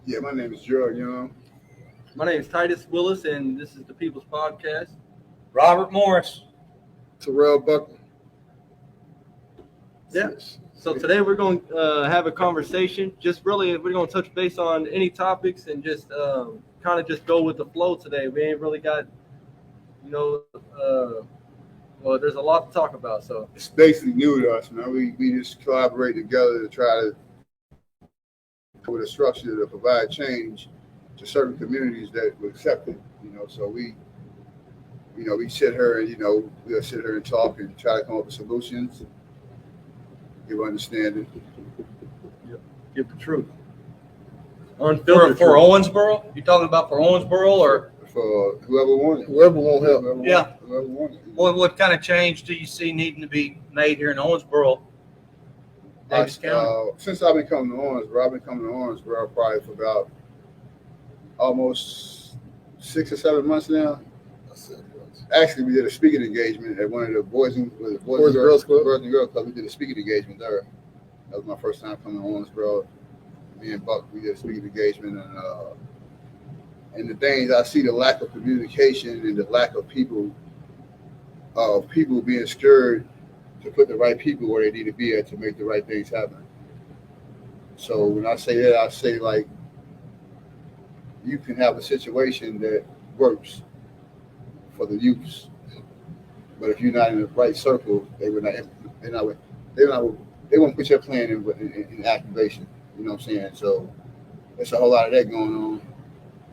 Yeah, my name is Gerald Young. My name is Titus Willis, and this is the People's Podcast. Robert Morris. Terrell Buckner. Yeah. So today we're going to have a conversation. Just really, we're going to touch base on any topics and just kind of just go with the flow today. We ain't really got, well, there's a lot to talk about. So It's basically new to us, man. We just collaborate together to try to with a structure to provide change to certain communities that will accept it. So we sit here and we'll sit here and talk and try to come up with solutions, give understanding. give the truth. For Unfiltered truth. Owensboro? You talking about for Owensboro or? For whoever wants it. Whoever won't help. Whoever wants it. What kind of change do you see needing to be made here in Owensboro? Davis County? Since I've been coming to Owensboro probably for about almost 6 or 7 months now. Actually, we did a speaking engagement at one of the Boys and Girls Club. We did a speaking engagement there. That was my first time coming to Owensboro. Me and Buck, we did a speaking engagement, and the things I see, the lack of communication and the lack of people being scared to put the right people where they need to be at to make the right things happen. So when I say that, I say like you can have a situation that works for the youths, but if you're not in the right circle, they won't put your plan in activation. You know what I'm saying? So there's a whole lot of that going on.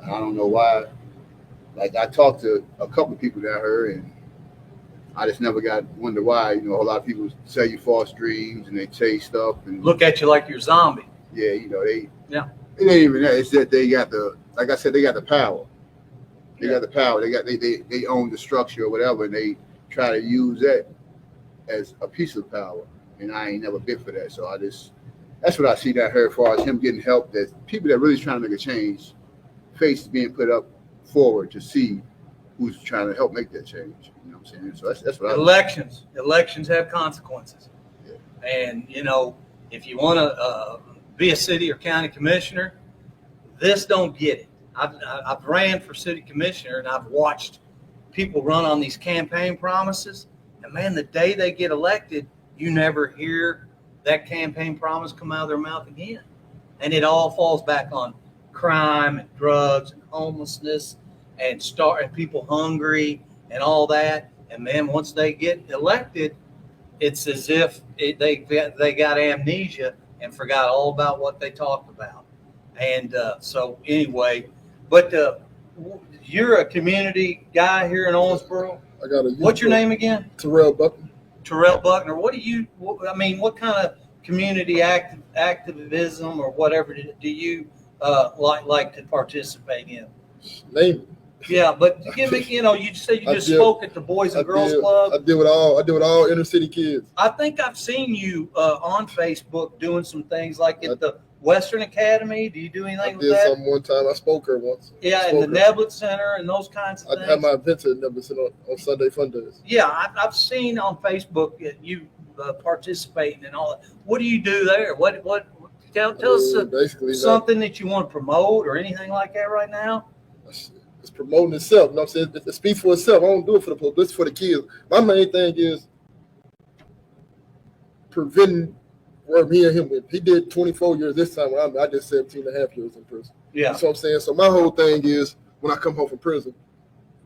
And I don't know why. Like I talked to a couple of people down here, and I just never wonder why. A whole lot of people sell you false dreams and they chase stuff and Look at you like you're a zombie. Yeah, Yeah. It ain't even that. It's that they got like I said, they got the power. They got the power. They own the structure or whatever, and they try to use that as a piece of power. And I ain't never been for that. So that's what I see down here as far as him getting help. That people that really trying to make a change, face being put up forward to see who's trying to help make that change. You know what I'm saying? So that's what Elections have consequences. Yeah. And, if you want to be a city or county commissioner, this don't get it. I've ran for city commissioner, and I've watched people run on these campaign promises. And, man, the day they get elected, you never hear that campaign promise come out of their mouth again. And it all falls back on crime and drugs and homelessness and people hungry and all that. And man, once they get elected, it's as if they got amnesia and forgot all about what they talked about. And so anyway, but you're a community guy here in Owensboro. What's your name again? Terrell Buckner. Terrell Buckner. What kind of community activism or whatever do you like to participate in? Name it. Yeah, but give me, you said you spoke at the Boys and Girls Club. I did with all inner city kids. I think I've seen you on Facebook doing some things like at the Western Academy. Do you do anything with that? I did something one time. I spoke here once. Yeah, in the Neblet Center and those kinds of things. I had my events at Neblet Center on Sunday Fun Days. Yeah, I've seen on Facebook you participating and all that. What do you do there? Tell us basically something that you want to promote or anything like that right now? It's promoting itself. You know what I'm saying? It speaks for itself. I don't do it for the public. It's for the kids. My main thing is preventing where me and him went. He did 24 years this time. I did 17 and a half years in prison. Yeah. That's what I'm saying. So my whole thing is when I come home from prison,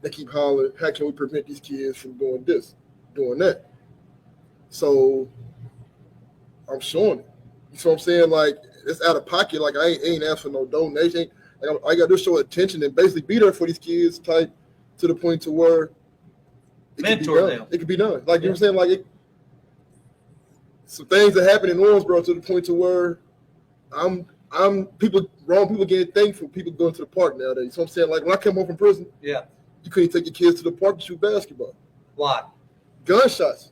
they keep hollering, how can we prevent these kids from doing this, doing that? So I'm showing it. You know what I'm saying? Like, it's out of pocket. Like, I ain't asking for no donation. Like, I got to show attention and basically be there for these kids type to the point to where mentor them. It could be done. Like, you know what I'm saying? Like, some things that happen in Owensboro to the point to where wrong people getting thankful, people going to the park nowadays. So I'm saying, like, when I came home from prison, yeah, you couldn't take your kids to the park to shoot basketball. Why? Gunshots.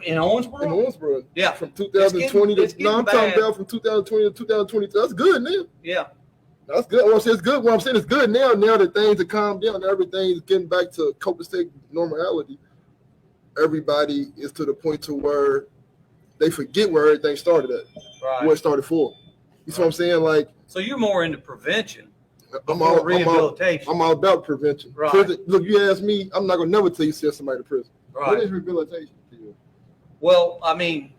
In Owensboro? In Owensboro. Yeah. From 2020 I'm talking about from 2020 to 2022. That's good now. Yeah. That's good. What I'm saying is good. What I'm saying is good now. Now that things have calmed down, everything's getting back to copacetic normality. Everybody is to the point to where they forget where everything started at, right, what it started for. You see what I'm saying? Like, So you're more into prevention I'm before all rehabilitation. I'm all about prevention. Right. Prison, look, you ask me, I'm not gonna never tell you send somebody to prison. Right. What is rehabilitation to you? Well, I mean,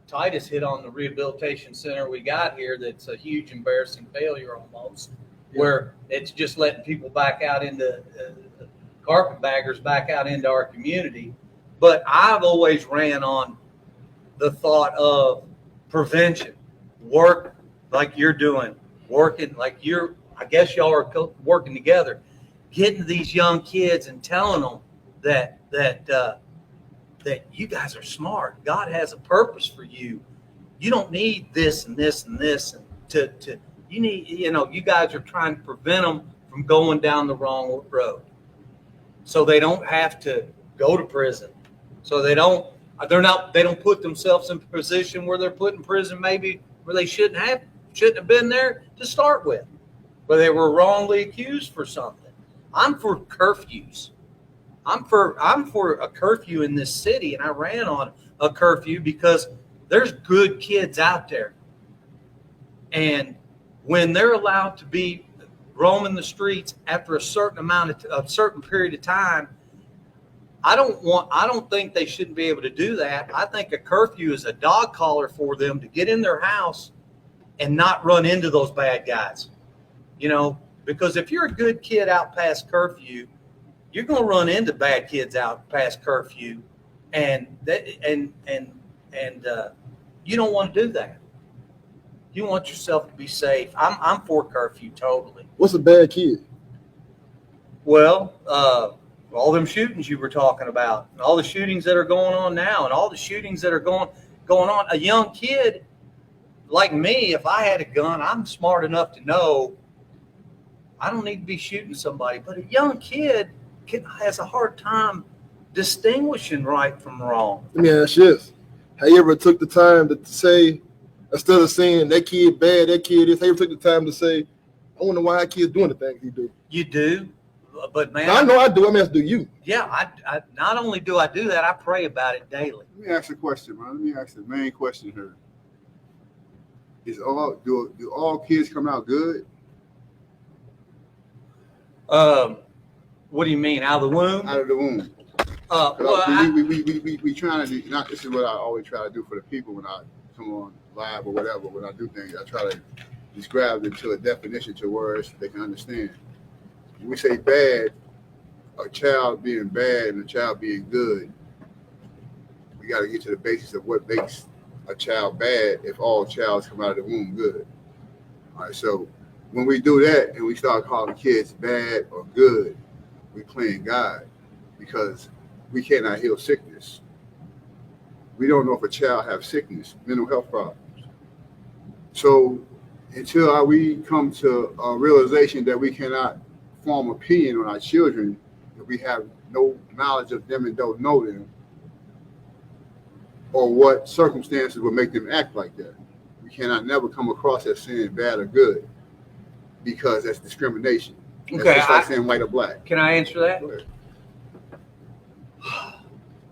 Titus hit on the rehabilitation center we got here. That's a huge embarrassing failure almost, where it's just letting people back out into carpetbaggers back out into our community. But I've always ran on the thought of prevention, work like you're doing, working like I guess y'all are working together, getting to these young kids and telling them that you guys are smart. God has a purpose for you. You don't need this and this and this, and you need, you guys are trying to prevent them from going down the wrong road, so they don't have to go to prison. So they don't put themselves in a position where they're put in prison maybe where they shouldn't have been there to start with, where they were wrongly accused for something. I'm for curfews. I'm for a curfew in this city, and I ran on a curfew because there's good kids out there. And when they're allowed to be roaming the streets after a certain period of time, I don't think they shouldn't be able to do that. I think a curfew is a dog collar for them to get in their house and not run into those bad guys. Because if you're a good kid out past curfew, you're going to run into bad kids out past curfew, and you don't want to do that. You want yourself to be safe. I'm for curfew totally. What's a bad kid? Well, all them shootings you were talking about, and all the shootings that are going on now, and all the shootings that are going on. A young kid like me, if I had a gun, I'm smart enough to know I don't need to be shooting somebody. But a young kid has a hard time distinguishing right from wrong. Let me ask you this. Have you ever took the time to say, instead of saying that kid bad, that kid is, have you ever took the time to say, I wonder why that kid's doing the things he do? You do, but man, Now, I know I do. I mean, do you? Yeah, I not only do I do that, I pray about it daily. Let me ask a question, man. Let me ask the main question here. Do all kids come out good? What do you mean, out of the womb? Out of the womb. We trying to do. Not this is what I always try to do for the people when I come on live or whatever. When I do things, I try to describe it to a definition to words they can understand. When we say bad, a child being bad and a child being good, we got to get to the basis of what makes a child bad if all childs come out of the womb good. All right, so when we do that and we start calling kids bad or good, we playing God, because we cannot heal sickness. We don't know if a child has sickness, mental health problems. So until we come to a realization that we cannot form opinion on our children, if we have no knowledge of them and don't know them, or what circumstances will make them act like that, we cannot never come across as saying bad or good, because that's discrimination. That's just like saying white or black. Can I answer that? Go ahead.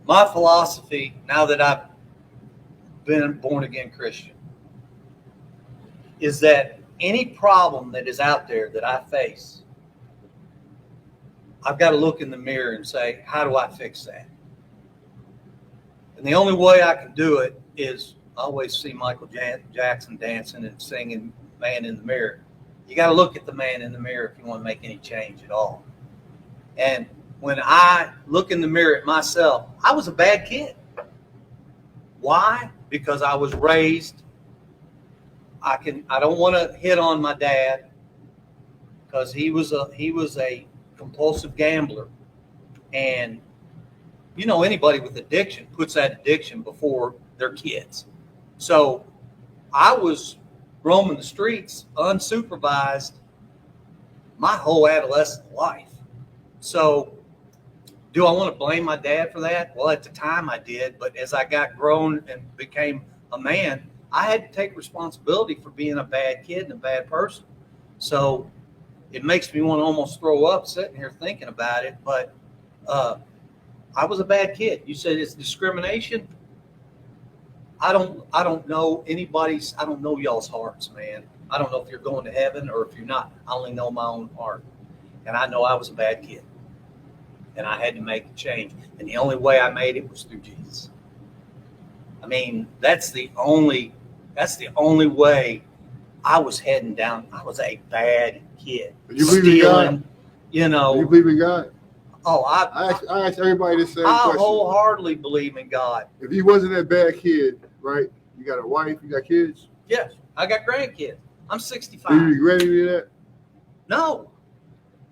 My philosophy, now that I've been a born-again Christian, is that any problem that is out there that I face, I've got to look in the mirror and say, how do I fix that? And the only way I can do it is I always see Michael Jackson dancing and singing Man in the Mirror. You got to look at the man in the mirror if you want to make any change at all. And when I look in the mirror at myself, I was a bad kid. Why? Because I was raised. I don't want to hit on my dad, because he was a compulsive gambler, and anybody with addiction puts that addiction before their kids. So I was roaming the streets unsupervised my whole adolescent life. So do I want to blame my dad for that? Well, at the time I did, but as I got grown and became a man, I had to take responsibility for being a bad kid and a bad person. So it makes me want to almost throw up sitting here thinking about it, but I was a bad kid. You said it's discrimination. I don't know anybody's. I don't know y'all's hearts, man. I don't know if you're going to heaven or if you're not. I only know my own heart, and I know I was a bad kid, and I had to make a change. And the only way I made it was through Jesus. I mean, that's the only way I was heading down. I was a bad kid. You believe in God? You know. You believe in God? Oh, I ask everybody the same I question. wholeheartedly believe in God. If you wasn't that bad kid, right? You got a wife, you got kids. Yes, I got grandkids. I'm Do you 65. regret any of that? No.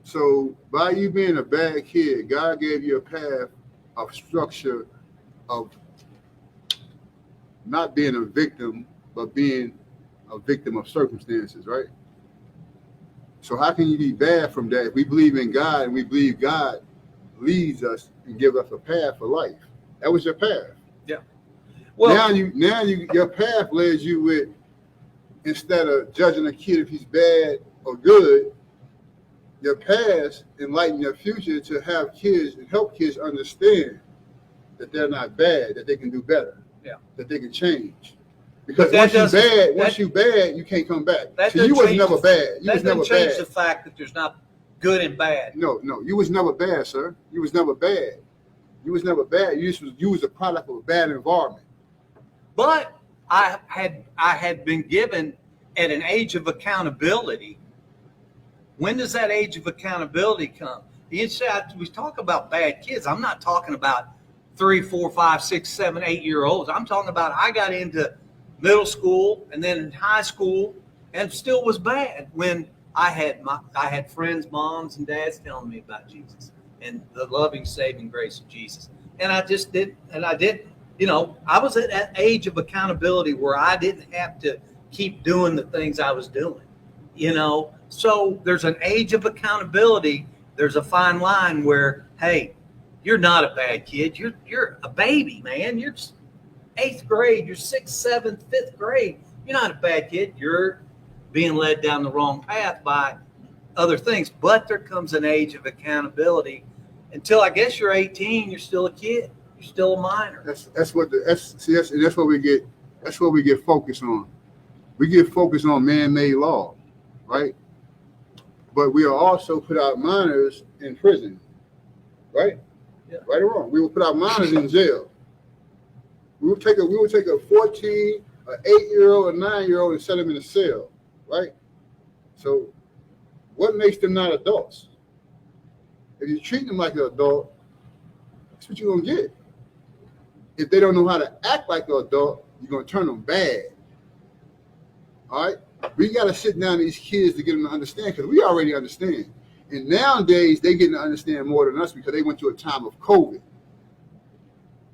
So by you being a bad kid, God gave you a path of structure of not being a victim, but being a victim of circumstances, right? So how can you be bad from that? If we believe in God and we believe God leads us and give us a path for life. That was your path. Yeah. Well, now your path leads you with, instead of judging a kid if he's bad or good, your past enlighten your future to have kids and help kids understand that they're not bad, that they can do better. Yeah. That they can change. Because But once you bad, you can't come back. That So you was doesn't never bad. You that was never doesn't change bad. the fact that there's not good and bad. No, you was never bad, sir. You was never bad. You was never bad. You was a product of a bad environment. But I had been given at an age of accountability. When does that age of accountability come? We talk about bad kids. I'm not talking about 3, 4, 5, 6, 7, 8-year-olds. I'm talking about I got into middle school and then in high school and still was bad when I had friends, moms and dads telling me about Jesus and the loving, saving grace of Jesus. And I just didn't. You know, I was at that age of accountability where I didn't have to keep doing the things I was doing, you know. So there's an age of accountability. There's a fine line where, hey, you're not a bad kid. You're a baby, man. You're 8th grade. You're 6th, 7th, 5th grade. You're not a bad kid. You're being led down the wrong path by other things. But there comes an age of accountability. Until I guess you're 18, you're still a kid. You're still a minor. That's what we get focused on. We get focused on man-made law, right? But we are also put our minors in prison, right? Yeah. Right or wrong? We will put our minors in jail. We will take a 14, an 8-year-old, a 9-year-old, and set them in a cell, right? So, what makes them not adults? If you treat them like an adult, that's what you're gonna get. If they don't know how to act like an adult, you're gonna turn them bad. All right? We gotta sit down with these kids to get them to understand, because we already understand. And nowadays, they getting to understand more than us because they went through a time of COVID.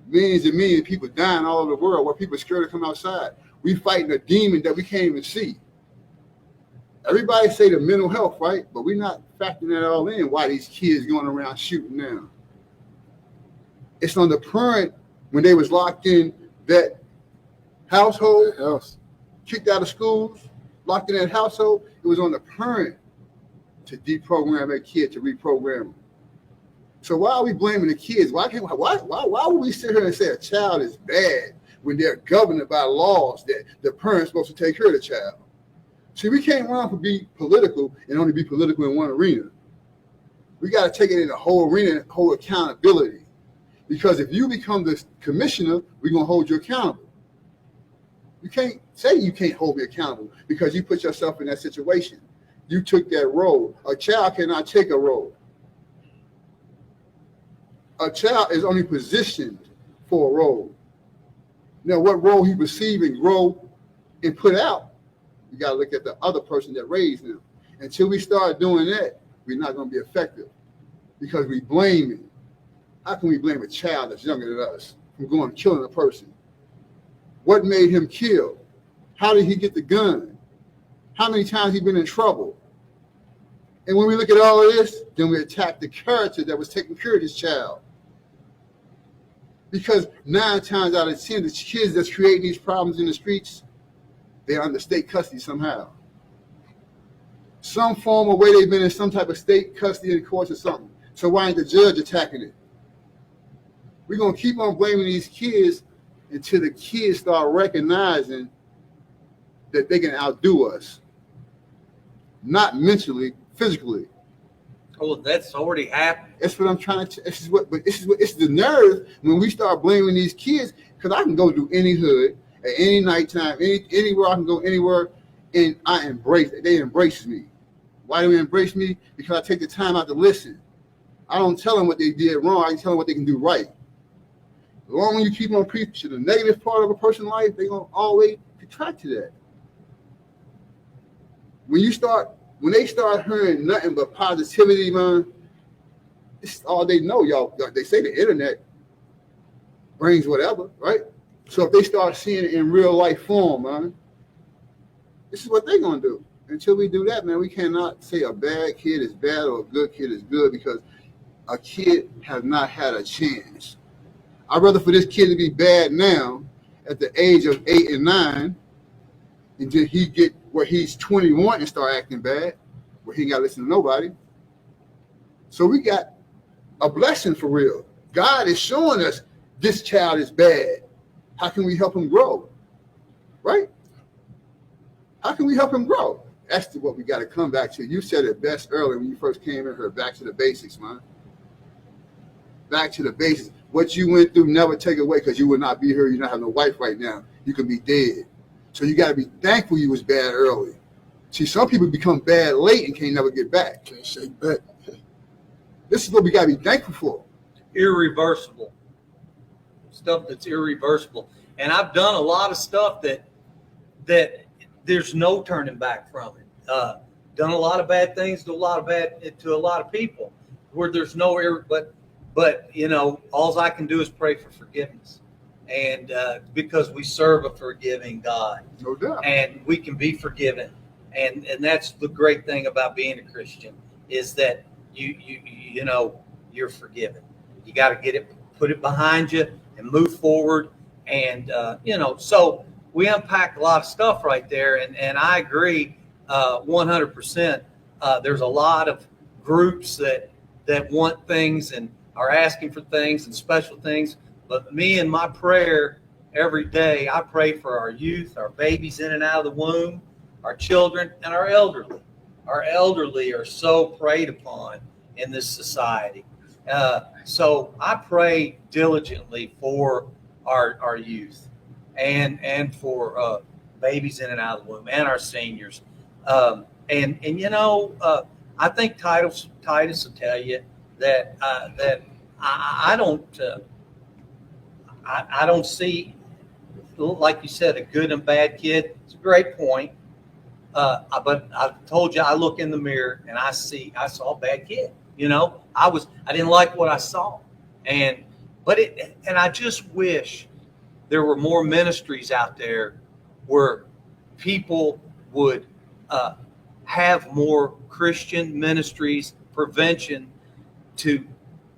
Millions and millions of people dying all over the world where people are scared to come outside. We fighting a demon that we can't even see. Everybody say the mental health, right? But we're not factoring that all in. Why these kids going around shooting now? It's on the parent when they was locked in that household, kicked out of schools, locked in that household. It was on the parent to deprogram that kid, to reprogram them. So why are we blaming the kids? Why would we sit here and say a child is bad when they're governed by laws that the parent's supposed to take care of the child? See, we can't run for be political and only be political in one arena. We got to take it in the whole arena, whole accountability. Because if you become the commissioner, we're going to hold you accountable. You can't say you can't hold me accountable because you put yourself in that situation. You took that role. A child cannot take a role. A child is only positioned for a role. Now, what role he receive and grow and put out, you got to look at the other person that raised them. Until we start doing that, we're not going to be effective because we blame him. How can we blame a child that's younger than us from going and killing a person? What made him kill? How did he get the gun? How many times he been in trouble? And when we look at all of this, then we attack the character that was taking care of this child. Because 9 times out of 10, the kids that's creating these problems in the streets, they're under state custody somehow. Some form of way they've been in some type of state custody in courts or something. So why ain't the judge attacking it? We're going to keep on blaming these kids until the kids start recognizing that they can outdo us, not mentally, physically. Oh, that's already happened. That's what I'm trying to. This is what it's the nerve when we start blaming these kids. Because I can go to any hood at any nighttime, anywhere I can go anywhere, and I embrace it. They embrace me. Why do they embrace me? Because I take the time out to listen. I don't tell them what they did wrong. I can tell them what they can do right. As long as you keep on preaching the negative part of a person's life, they're gonna always attract to that. When they start hearing nothing but positivity, man, it's all they know, y'all. They say the internet brings whatever, right? So if they start seeing it in real life form, man, this is what they're gonna do. Until we do that, man, we cannot say a bad kid is bad or a good kid is good because a kid has not had a chance. I'd rather for this kid to be bad now at the age of 8 and 9 until he get where he's 21 and start acting bad, where he ain't got to listen to nobody. So we got a blessing for real. God is showing us this child is bad. How can we help him grow? Right? How can we help him grow? That's what we got to come back to. You said it best earlier when you first came in here. Back to the basics, man. Back to the basics. What you went through, never take away because you would not be here. You don't have no wife right now. You could be dead. So you got to be thankful you was bad early. See, some people become bad late and can't never get back. Can't shake back. This is what we got to be thankful for. Irreversible. Stuff that's irreversible. And I've done a lot of stuff that there's no turning back from it. Done a lot of bad things to a lot of people where there's no but you know, all I can do is pray for forgiveness. And because we serve a forgiving God. No doubt. And we can be forgiven. And that's the great thing about being a Christian is that you know you're forgiven. You got to get it, put it behind you and move forward. And you know, so we unpacked a lot of stuff right there, and I agree 100%. There's a lot of groups that want things and are asking for things and special things. But me and my prayer every day, I pray for our youth, our babies in and out of the womb, our children, and our elderly. Our elderly are so preyed upon in this society. So I pray diligently for our youth and for babies in and out of the womb and our seniors. And you know, I think Titus will tell you that I don't see, like you said, a good and bad kid. It's a great point. But I told you, I look in the mirror and I saw a bad kid. You know, I didn't like what I saw, and I just wish there were more ministries out there where people would have more Christian ministries, prevention to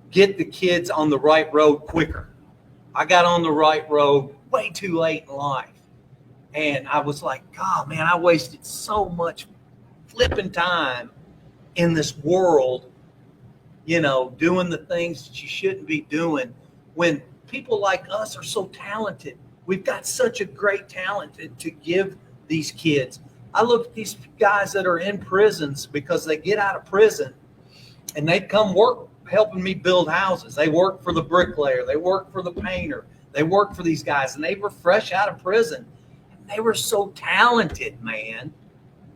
get the kids on the right road quicker. I got on the right road way too late in life. And I was like, God, man, I wasted so much flipping time in this world, you know, doing the things that you shouldn't be doing when people like us are so talented. We've got such a great talent to give these kids. I look at these guys that are in prisons because they get out of prison and they come work helping me build houses. They work for the bricklayer. They work for the painter. They work for these guys, and they were fresh out of prison. They were so talented, man,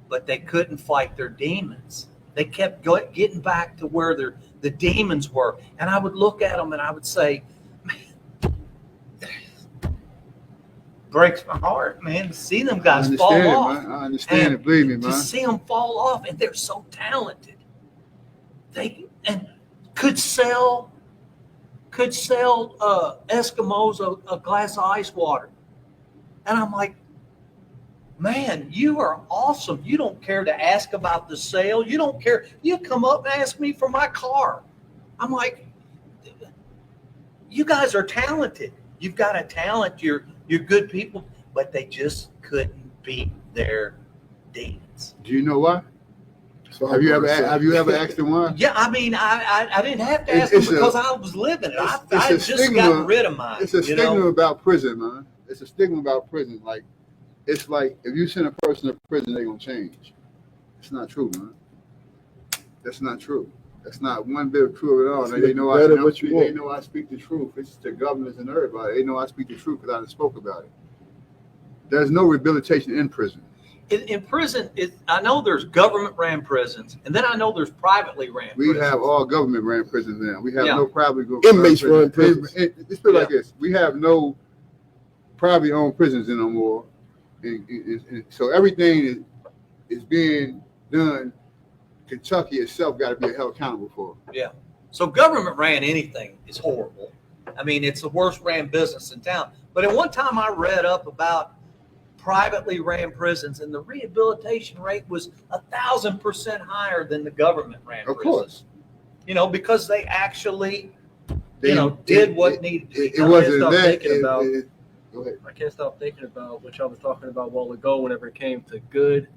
but they couldn't fight their demons. They kept getting back to where the demons were. And I would look at them and I would say, man, breaks my heart, man, to see them guys fall off. Man. I understand it, believe me, man. To see them fall off, and they're so talented. They could sell Eskimos a glass of ice water. And I'm like, man, you are awesome. You don't care to ask about the sale. You don't care. You come up and ask me for my car. I'm like, you guys are talented. You've got a talent. You're good people, but they just couldn't beat their demons. Do you know why? So Have you ever asked him why? Yeah, I mean, I didn't have to It's- ask him it's a- because I was living it. I it's a had just stigma. gotten rid of mine. It's a you stigma know? about prison, man. It's a stigma about prison. Like, it's like if you send a person to prison, they're gonna change. It's not true, man. That's not true. That's not one bit true at all. They know they know I speak the truth. It's to governors and everybody. They know I speak the truth because I done spoke about it. There's no rehabilitation in prison. In prison, I know there's government-ran prisons, and then I know there's privately ran We prisons. have all government-ran prisons now. We have Yeah. no privately Inmates run prisons. It's put like this: we have no privately owned prisons anymore, and so everything is being done. Kentucky itself got to be held accountable for. So government-ran anything is horrible. I mean, it's the worst-ran business in town. But at one time, I read up about privately ran prisons, and the rehabilitation rate was 1,000% higher than the government-ran Of prisons. course, Because they actually, They- did what needed to be It done. wasn't stop that. thinking about- Go ahead. I can't stop thinking about what y'all was talking about a while ago whenever it came to good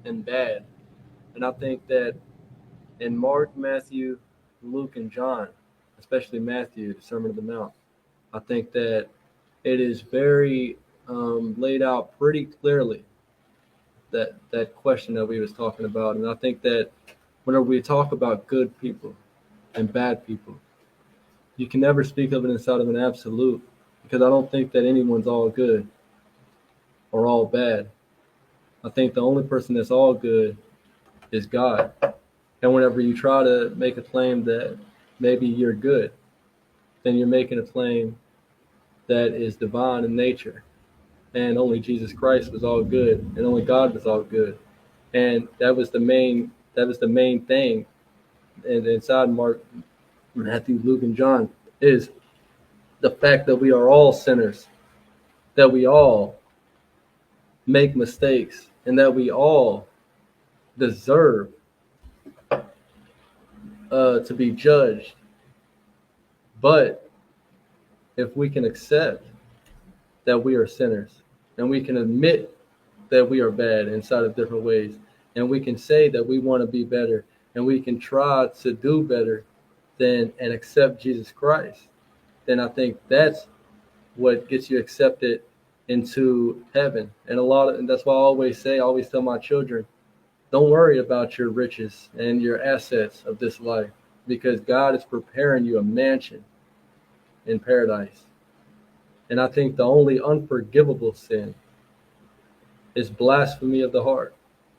and bad. And I think that in Mark, Matthew, Luke, and John, especially Matthew, the Sermon on the Mount, I think that it is very laid out pretty clearly that question that we was talking about. And I think that whenever we talk about good people and bad people, you can never speak of it inside of an absolute, because I don't think that anyone's all good or all bad. I think the only person that's all good is God. And whenever you try to make a claim that maybe you're good, then you're making a claim that is divine in nature. And only Jesus Christ was all good, and only God was all good. And that was the main thing. And inside Mark, Matthew, Luke, and John is the fact that we are all sinners, that we all make mistakes, and that we all deserve to be judged. But if we can accept that we are sinners, and we can admit that we are bad inside of different ways, and we can say that we want to be better, and we can try to do better and accept Jesus Christ, then I think that's what gets you accepted into heaven. And that's why I always tell my children, don't worry about your riches and your assets of this life, because God is preparing you a mansion in paradise. And I think the only unforgivable sin is blasphemy of the heart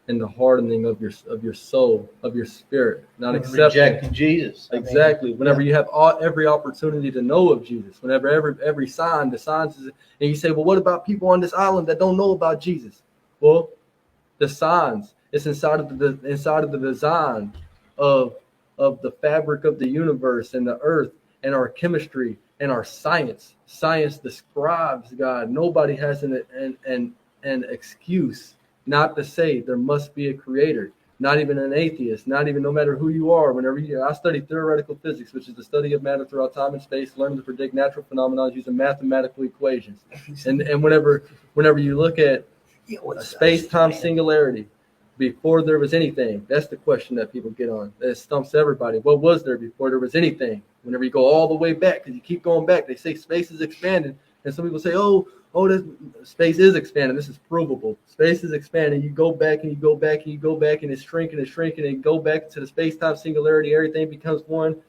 and the hardening of your soul, of your spirit, not accepting. Rejecting Jesus. Exactly. Whenever you have every opportunity to know of Jesus, whenever every sign, the signs is, and you say, well, what about people on this island that don't know about Jesus? Well, the signs, it's inside of the design of the fabric of the universe and the earth and our chemistry and our science. Science describes God. Nobody has an excuse not to say there must be a creator. Not even an atheist, not even, no matter who you are. I study theoretical physics, which is the study of matter throughout time and space, learning to predict natural phenomena using mathematical equations. And whenever you look at space-time singularity, before there was anything, that's the question that people get on. That stumps everybody. What was there before there was anything? Whenever you go all the way back, because you keep going back, they say space is expanding, and some people say, oh, space is expanding. This is provable. Space is expanding. You go back and you go back and you go back, and it's shrinking and shrinking, and you go back to the space-time singularity. Everything becomes one.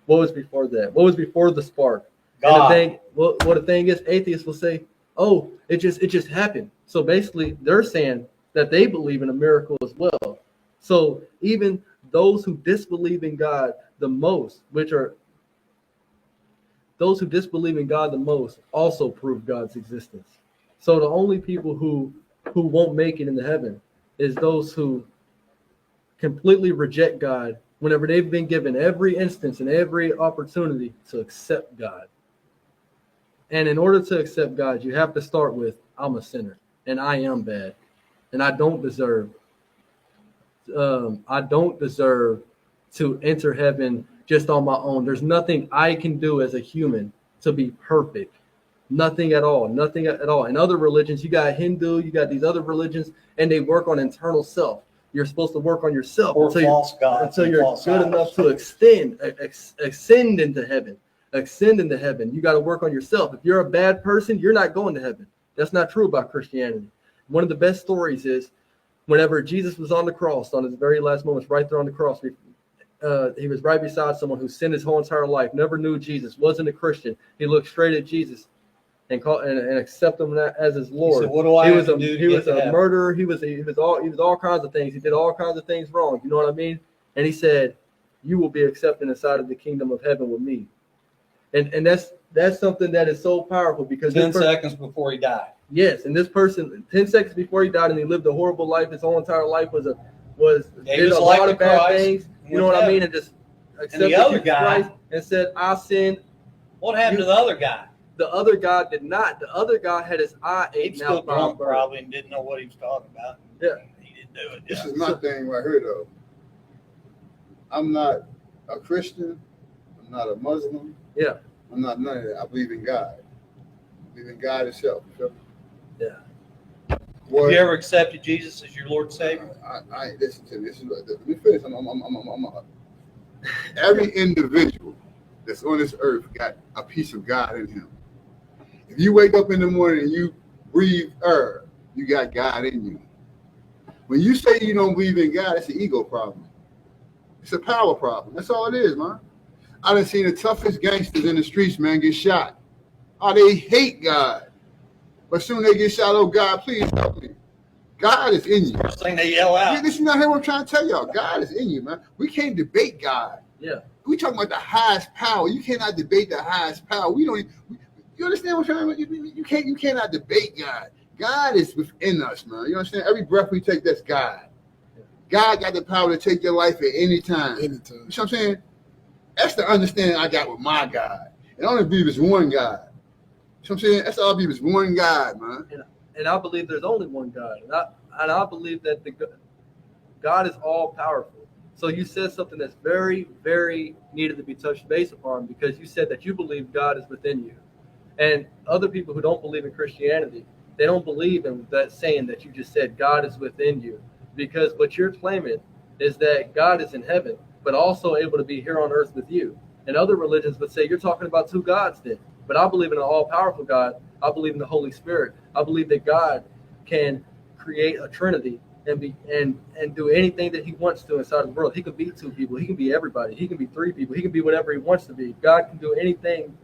What was before that? What was before the spark? God. And the thing is, atheists will say, oh, it just happened. So basically, they're saying that they believe in a miracle as well. So even those who disbelieve in God the most, those who disbelieve in God the most, also prove God's existence. So the only people who won't make it into heaven is those who completely reject God whenever they've been given every instance and every opportunity to accept God. And in order to accept God, you have to start with, I'm a sinner and I am bad. And I don't deserve to enter heaven just on my own. There's nothing I can do as a human to be perfect. Nothing at all. Nothing at all. In other religions, you got Hindu, you got these other religions, and they work on internal self. You're supposed to work on yourself Or until false gods. until and you're false good idols. enough to ascend into heaven. Ascend into heaven. You got to work on yourself. If you're a bad person, you're not going to heaven. That's not true about Christianity. One of the best stories is whenever Jesus was on the cross, on his very last moments, right there on the cross, he was right beside someone who sinned his whole entire life, never knew Jesus, wasn't a Christian. He looked straight at Jesus and accepted him as his Lord. He said, what do I He have was to a do to he get was to a heaven? murderer. He was all kinds of things. He did all kinds of things wrong. You know what I mean? And he said, "You will be accepted inside of the kingdom of heaven with me." And that's something that is so powerful because 10 seconds before he died. yes, and this person 10 seconds before he died and he lived a horrible life. His whole entire life Gave did his a life lot to of bad Christ things. and You know went what to I mean? heaven. And just accepted other Jesus guy- Christ and said, "I sinned." What happened to the other guy? The other guy did not. The other guy had his eye He's eaten still out by a drunk bird. probably and didn't know what he was talking about. Yeah. He didn't do it. This Yeah. is my thing right here, though. I'm not a Christian. I'm not a Muslim. Yeah. I'm not none of that. I believe in God. I believe in God Himself. You feel me? Yeah. Have What, you ever accepted Jesus as your Lord and Savior? I listen to me. This is let me finish. Every individual that's on this earth got a piece of God in him. If you wake up in the morning and you breathe air, you got God in you. When you say you don't believe in God, it's an ego problem. It's a power problem. That's all it is, man. I done seen the toughest gangsters in the streets, man, get shot. Oh, they hate God. But soon they get shot, oh, God, please help me. God is in you. First thing they yell Yeah, out. this is not what I'm trying to tell y'all. God is in you, man. We can't debate God. Yeah. We talking about the highest power. You cannot debate the highest power. We don't. You understand what I'm trying to? You cannot debate God. God is within us, man. You understand? Every breath we take, that's God. God got the power to take your life at any time. You know what I'm saying? That's the understanding I got with my God. And I only believe it's one God. You know what I'm saying? That's all I believe is one God, man. And I believe there's only one God. And I believe that God is all powerful. So you said something that's very, very needed to be touched base upon because you said that you believe God is within you. And other people who don't believe in Christianity, they don't believe in that saying that you just said, God is within you. Because what you're claiming is that God is in heaven, but also able to be here on earth with you. And other religions would say you're talking about two gods then. But I believe in an all-powerful God. I believe in the Holy Spirit. I believe that God can create a Trinity and do anything that He wants to inside the world. He can be two people. He can be everybody. He can be three people. He can be whatever He wants to be. God can do anything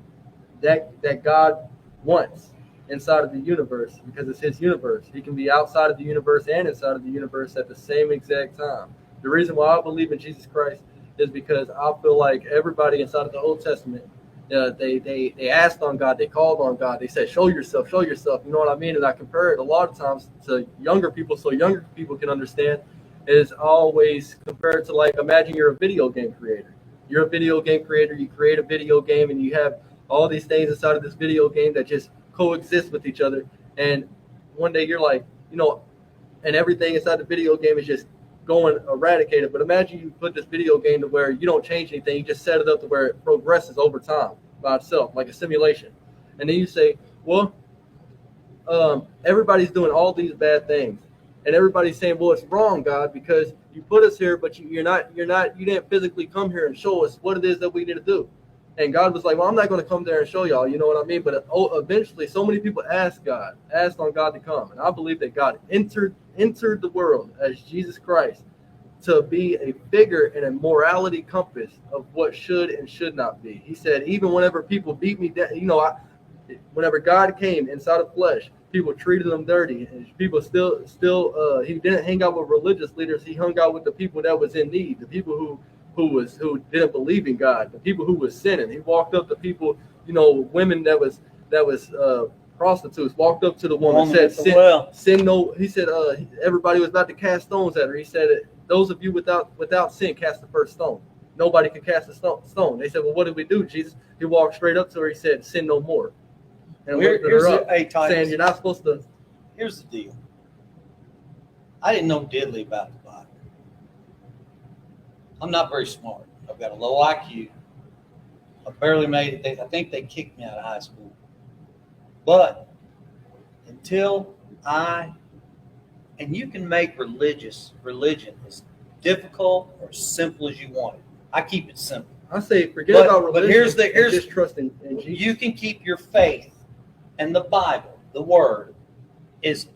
that God wants inside of the universe because it's His universe. He can be outside of the universe and inside of the universe at the same exact time. The reason why I believe in Jesus Christ is because I feel like everybody inside of the Old Testament, they asked on God, they called on God, they said, show yourself, you know what I mean? And I compare it a lot of times to younger people so younger people can understand is always compared to like, imagine you're a video game creator. You're a video game creator, you create a video game and you have all these things inside of this video game that just coexist with each other. And one day you're like, you know, and everything inside the video game is just going eradicated. But imagine you put this video game to where you don't change anything. You just set it up to where it progresses over time by itself, like a simulation. And then you say, well, everybody's doing all these bad things. And everybody's saying, well, it's wrong, God, because you put us here, but you didn't physically come here and show us what it is that we need to do. And God was like, well, I'm not going to come there and show y'all, you know what I mean? But eventually, so many people asked on God to come. And I believe that God entered the world as Jesus Christ to be a figure and a morality compass of what should and should not be. He said, even whenever people beat me down, you know, whenever God came inside of flesh, people treated him dirty. And people still, he didn't hang out with religious leaders. He hung out with the people that was in need, the people who didn't believe in God, the people who was sinning. He walked up to people, you know, women that was prostitutes, walked up to the woman, said, sin no. He said, everybody was about to cast stones at her. He said, those of you without sin, cast the first stone. Nobody could cast a stone. They said, well, what did we do, Jesus? He walked straight up to her. He said, sin no more. And lifted her up, saying, you're not supposed to. Here's the deal. I didn't know diddly about the Bible. I'm not very smart. I've got a low IQ. I barely made it. I think they kicked me out of high school. But until I And you can make religion as difficult or simple as you want it. I keep it simple. I say forget But- about but religion. here's- just trust in Jesus. You can keep your faith and the Bible, the Word, as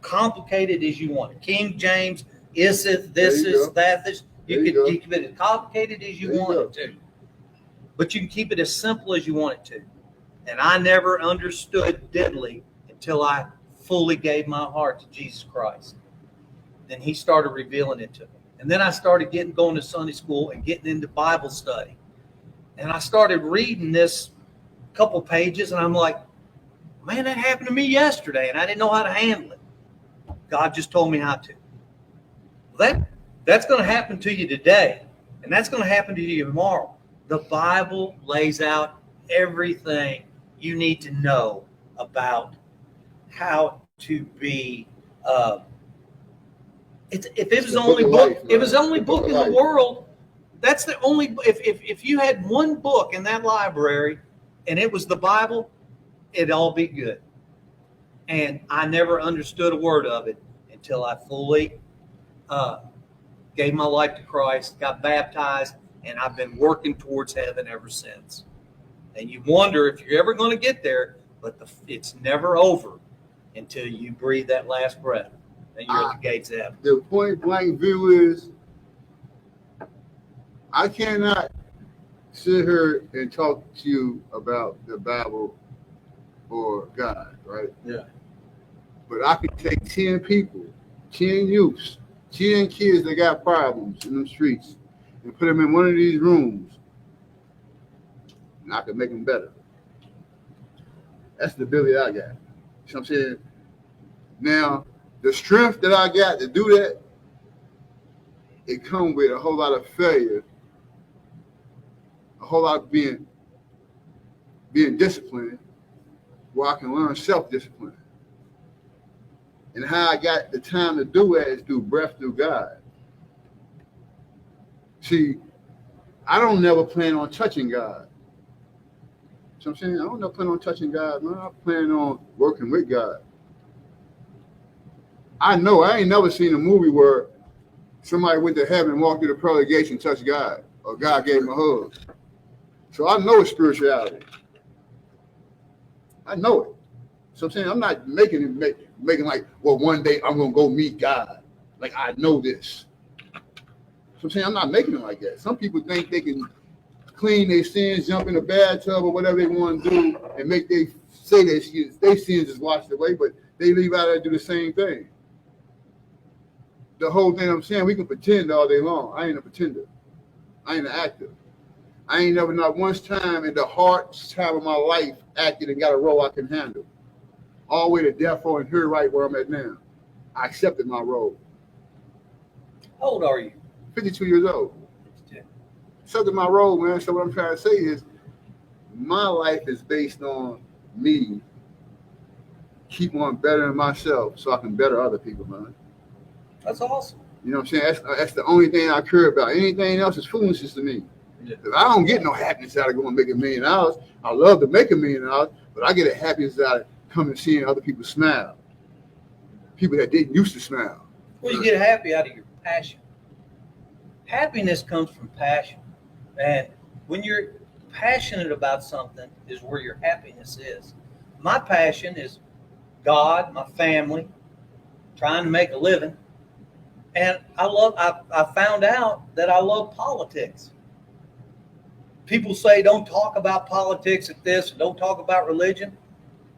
complicated as you want it. King James, is it, this There you is, go. that, this. You There you can go. keep it as complicated as you There you want go. it to. But you can keep it as simple as you want it to. And I never understood diddly until I fully gave my heart to Jesus Christ. Then he started revealing it to me. And then I started going to Sunday school and getting into Bible study. And I started reading this couple pages, and I'm like, man, that happened to me yesterday, and I didn't know how to handle it. God just told me how to. That's going to happen to you today, and that's going to happen to you tomorrow. The Bible lays out everything you need to know about how to be. If it was the only book, if it was the only book in the world, that's the only. If you had one book in that library, and it was the Bible, it'd all be good. And I never understood a word of it until I fully gave my life to Christ, got baptized, and I've been working towards heaven ever since. And you wonder if you're ever going to get there, but it's never over until you breathe that last breath and you're at the gates of heaven. The point blank view is, I cannot sit here and talk to you about the Bible or God, right? Yeah. But I can take 10 people, 10 youths, 10 kids that got problems in the streets, and put them in one of these rooms, and I can make them better. That's the ability I got. You know what I'm saying? Now, the strength that I got to do that, it comes with a whole lot of failure, a whole lot of being disciplined, where I can learn self-discipline. And how I got the time to do that is through breath, through God. See, I don't never plan on touching God. So I'm saying, I don't never plan on touching God, man. I plan on working with God. I know, I ain't never seen a movie where somebody went to heaven, walked through the pearly gates and touched God, or God gave him a hug. So I know it's spirituality. I know it. So I'm saying, I'm not making like, well, one day I'm gonna go meet God. Like, I know this. So I'm saying, I'm not making it like that. Some people think they can clean their sins, jump in a bathtub or whatever they want to do, and make they say their sins is washed away, but they leave out there and do the same thing. The whole thing I'm saying, we can pretend all day long. I ain't a pretender. I ain't an actor. I ain't never not once time in the hardest time of my life acted and got a role I can handle. All the way to death row and here right where I'm at now. I accepted my role. How old are you? 52 years old. Accepted my role, man. So what I'm trying to say is my life is based on me keep on bettering myself so I can better other people, man. That's awesome. You know what I'm saying? That's the only thing I care about. Anything else is foolishness to me. Yeah. I don't get no happiness out of going and make $1 million. I love to make $1 million, but I get a happiness out of coming and seeing other people smile. People that didn't used to smile. Well, you get happy out of your passion. Happiness comes from passion. And when you're passionate about something is where your happiness is. My passion is God, my family, trying to make a living. And I found out that I love politics. People say don't talk about politics at this, don't talk about religion.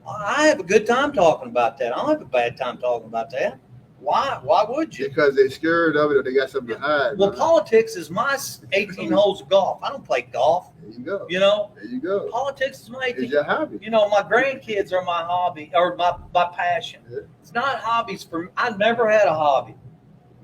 I have a good time talking about that. I don't have a bad time talking about that. Why? Why would you? Because they're scared of it or they got something to hide. Well, man. politics is my 18 holes of golf. I don't play golf. There you go. You know, There you go. politics is my 18. It's your hobby. You know, my grandkids are my hobby or my passion. Yeah. It's not hobbies for me. I never had a hobby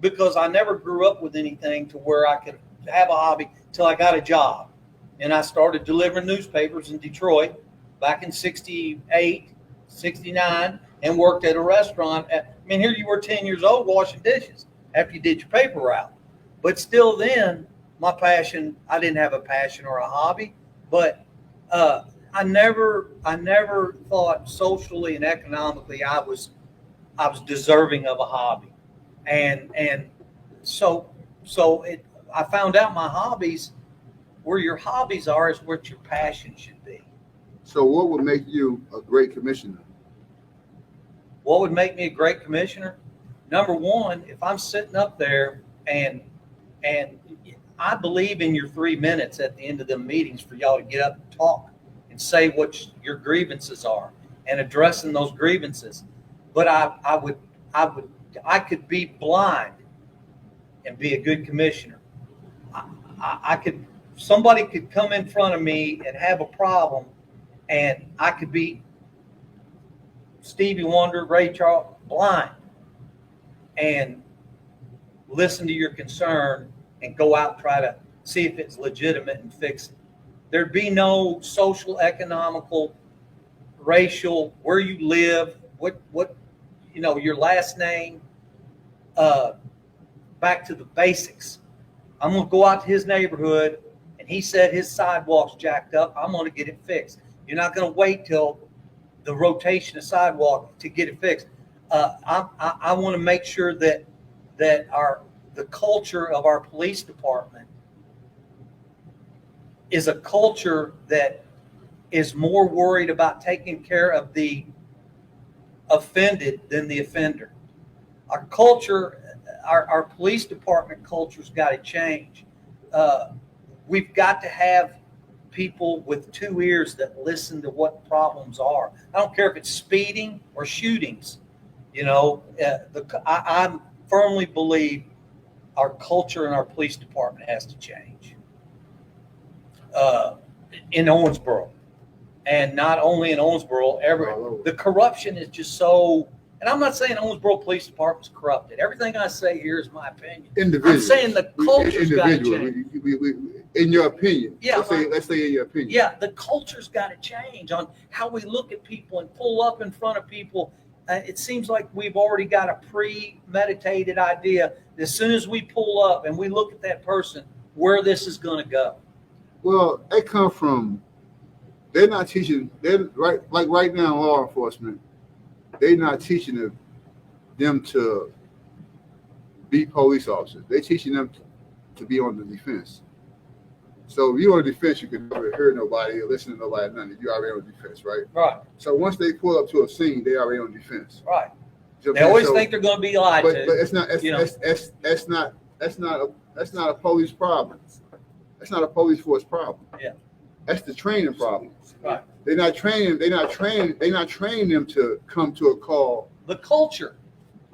because I never grew up with anything to where I could have a hobby till I got a job. And I started delivering newspapers in Detroit back in 68, 69, and worked at a restaurant. Here you were 10 years old washing dishes after you did your paper route. But still then, my passion, I didn't have a passion or a hobby, but I never thought socially and economically I I was deserving of a hobby, and so I found out my hobbies, where your hobbies are, is what your passion should be. So what would make you a great commissioner? What would make me a great commissioner? Number one, if I'm sitting up there and I believe in your 3 minutes at the end of the meetings for y'all to get up and talk and say what your grievances are and addressing those grievances. But I could be blind and be a good commissioner. Somebody could come in front of me and have a problem, and I could be Stevie Wonder, Ray Charles, blind, and listen to your concern and go out and try to see if it's legitimate and fix it. There'd be no social, economical, racial, where you live, what your last name, back to the basics. I'm going to go out to his neighborhood, and he said his sidewalk's jacked up. I'm going to get it fixed. You're not going to wait till the rotation of sidewalk to get it fixed. I want to make sure that the culture of our police department is a culture that is more worried about taking care of the offended than the offender. Our culture, our police department culture's got to change. We've got to have people with 2 ears that listen to what problems are. I don't care if it's speeding or shootings. I firmly believe our culture in our police department has to change in Owensboro. And not only in Owensboro, the corruption is just so, and I'm not saying Owensboro Police Department's corrupted. Everything I say here is my opinion. I'm saying the culture's got to change. In your opinion. Yeah. Let's say in your opinion. Yeah, the culture's got to change on how we look at people and pull up in front of people. It seems like we've already got a premeditated idea. As soon as we pull up and we look at that person, where this is going to go. Well, they come from, they're not teaching, right now, law enforcement, they're not teaching them to be police officers. They're teaching them to be on the defense. So if you're on the defense, you can never hear nobody or listen to nobody, nothing. You're already on defense, right? Right. So once they pull up to a scene, they already on defense. Right. So, they always think they're going to be lied to. But it's not. That's not a police problem. That's not a police force problem. Yeah. That's the training problem. Right. They're not training them to come to a call. The culture.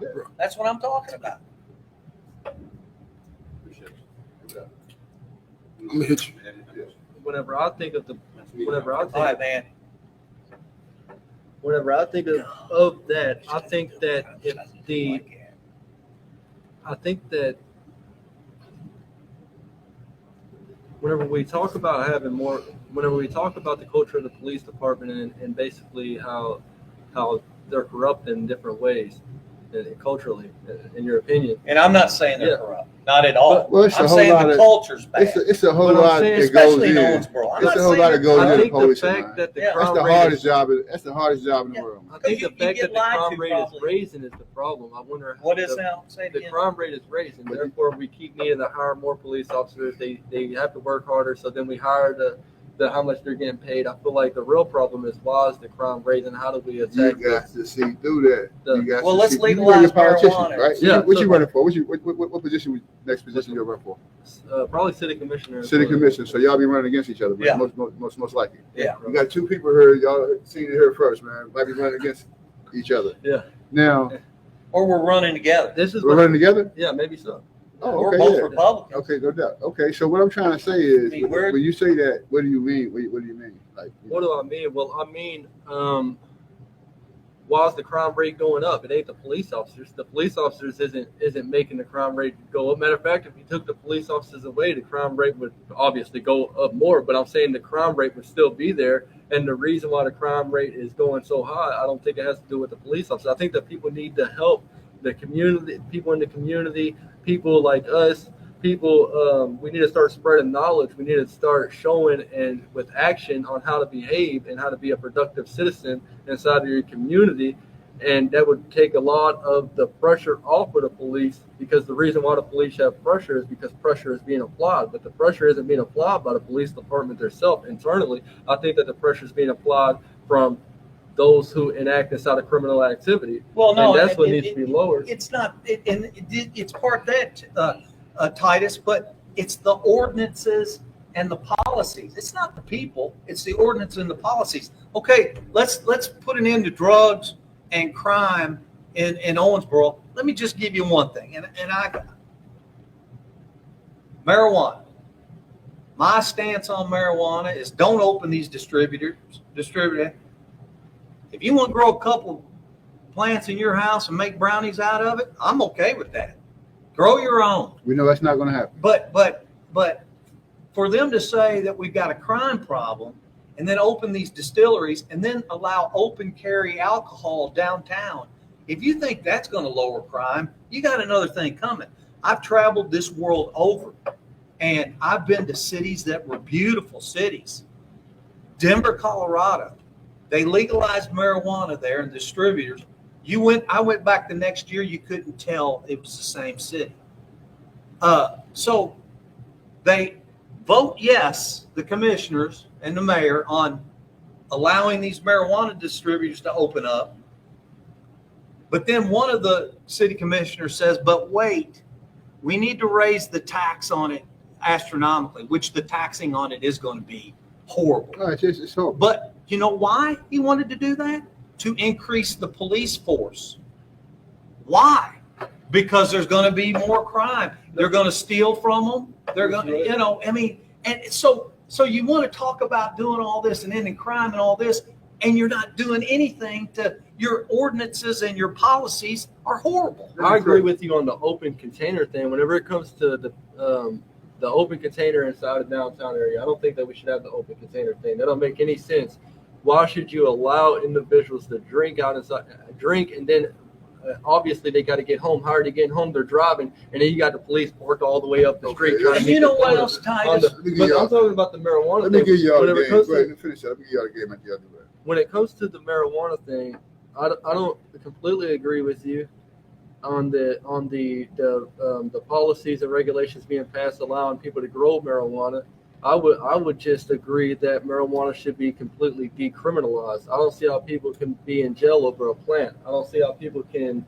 Yeah. That's what I'm talking about. I'm gonna hit you. Whenever I think of All right, man. whenever I think of that, I think that whenever we talk about the culture of the police department and basically how they're corrupt in different ways, culturally, in your opinion. And I'm not saying they're corrupt. Not at all. Well, it's I'm a whole saying lot the of, culture's bad. it's a whole But I'm lot saying that goes especially in. in Owensboro. I'm It's not a whole saying lot that they're goes I into think the policing. fact that the Yeah. That's crime the rate hardest is, job. That's the hardest job in the Yeah. world. I think You the fact get that the lied crime to, rate is probably. raising is the problem. I wonder What is now? Say it the again. crime rate is raising. Therefore, we keep needing to hire more police officers. They have to work harder. So then we hire the how much they're getting paid. I feel like the real problem is why is the crime raising? How do we You attack got to see through that. The- You got Well, to let's see. legalize You're a politician, marijuana. right? Yeah, What you so- running for? What position? Next position you're running for? probably city commissioner? City commissioner. So y'all be running against each other. Yeah. Most likely. Yeah. You got 2 people here. Y'all seen it here first, man. Might be running against each other. Yeah. Now Or we're running together. This is we're what, running together. yeah, maybe so. Oh, We're okay. both Yeah. Republicans. Okay, no doubt. Okay, so what I'm trying to say is, I mean, we're- when you say that, what do you mean? What do you mean? Like, What do I mean? Well, I mean, why is the crime rate going up? It ain't the police officers. The police officers isn't making the crime rate go up. Matter of fact, if you took the police officers away, the crime rate would obviously go up more. But I'm saying the crime rate would still be there. And the reason why the crime rate is going so high, I don't think it has to do with the police officers. I think that people need to help the community, people in the community, people like us. People, we need to start spreading knowledge. We need to start showing and with action on how to behave and how to be a productive citizen inside of your community. and that would take a lot of the pressure off of the police, because the reason why the police have pressure is because pressure is being applied, but the pressure isn't being applied by the police department themselves internally. I think that the pressure is being applied from those who enact this out of criminal activity. Well, no, and that's what needs to be lowered. It's not, it's part of that, Titus, but it's the ordinances and the policies. It's not the people, it's the ordinance and the policies. Okay, let's put an end to drugs and crime in Owensboro. Let me just give you one thing, and marijuana. My stance on marijuana is don't open these distributors. If you want to grow a couple plants in your house and make brownies out of it, I'm okay with that. Grow your own. We know that's not going to happen. But for them to say that we've got a crime problem and then open these distilleries and then allow open carry alcohol downtown, if you think that's going to lower crime, you got another thing coming. I've traveled this world over, and I've been to cities that were beautiful cities. Denver, Colorado. They legalized marijuana there and distributors. I went back the next year, you couldn't tell it was the same city. So they vote yes, the commissioners and the mayor, on allowing these marijuana distributors to open up. But then one of the city commissioners says, but wait, we need to raise the tax on it astronomically, which the taxing on it is going to be horrible. No, it's horrible. But you know why he wanted to do that? To increase the police force. Why? Because there's going to be more crime. They're going to steal from them. They're going to, and so you want to talk about doing all this and ending crime and all this, and you're not doing anything to your ordinances, and your policies are horrible. I agree with you on the open container thing. Whenever it comes to the open container inside of downtown area, I don't think that we should have the open container thing. That don't make any sense. Why should you allow individuals to drink out inside, and then obviously they got to get home. How are they getting home? They're driving, and then you got the police parked all the way up the street. Trying to You know what else, Titus? But I'm talking about the marijuana Let me thing. give y'all the Whenever it game. comes Go ahead to- and finish that. Let me give y'all the game at the other way. When it comes to the marijuana thing, I don't completely agree with you on the policies and regulations being passed allowing people to grow marijuana. I would just agree that marijuana should be completely decriminalized. I don't see how people can be in jail over a plant. I don't see how people can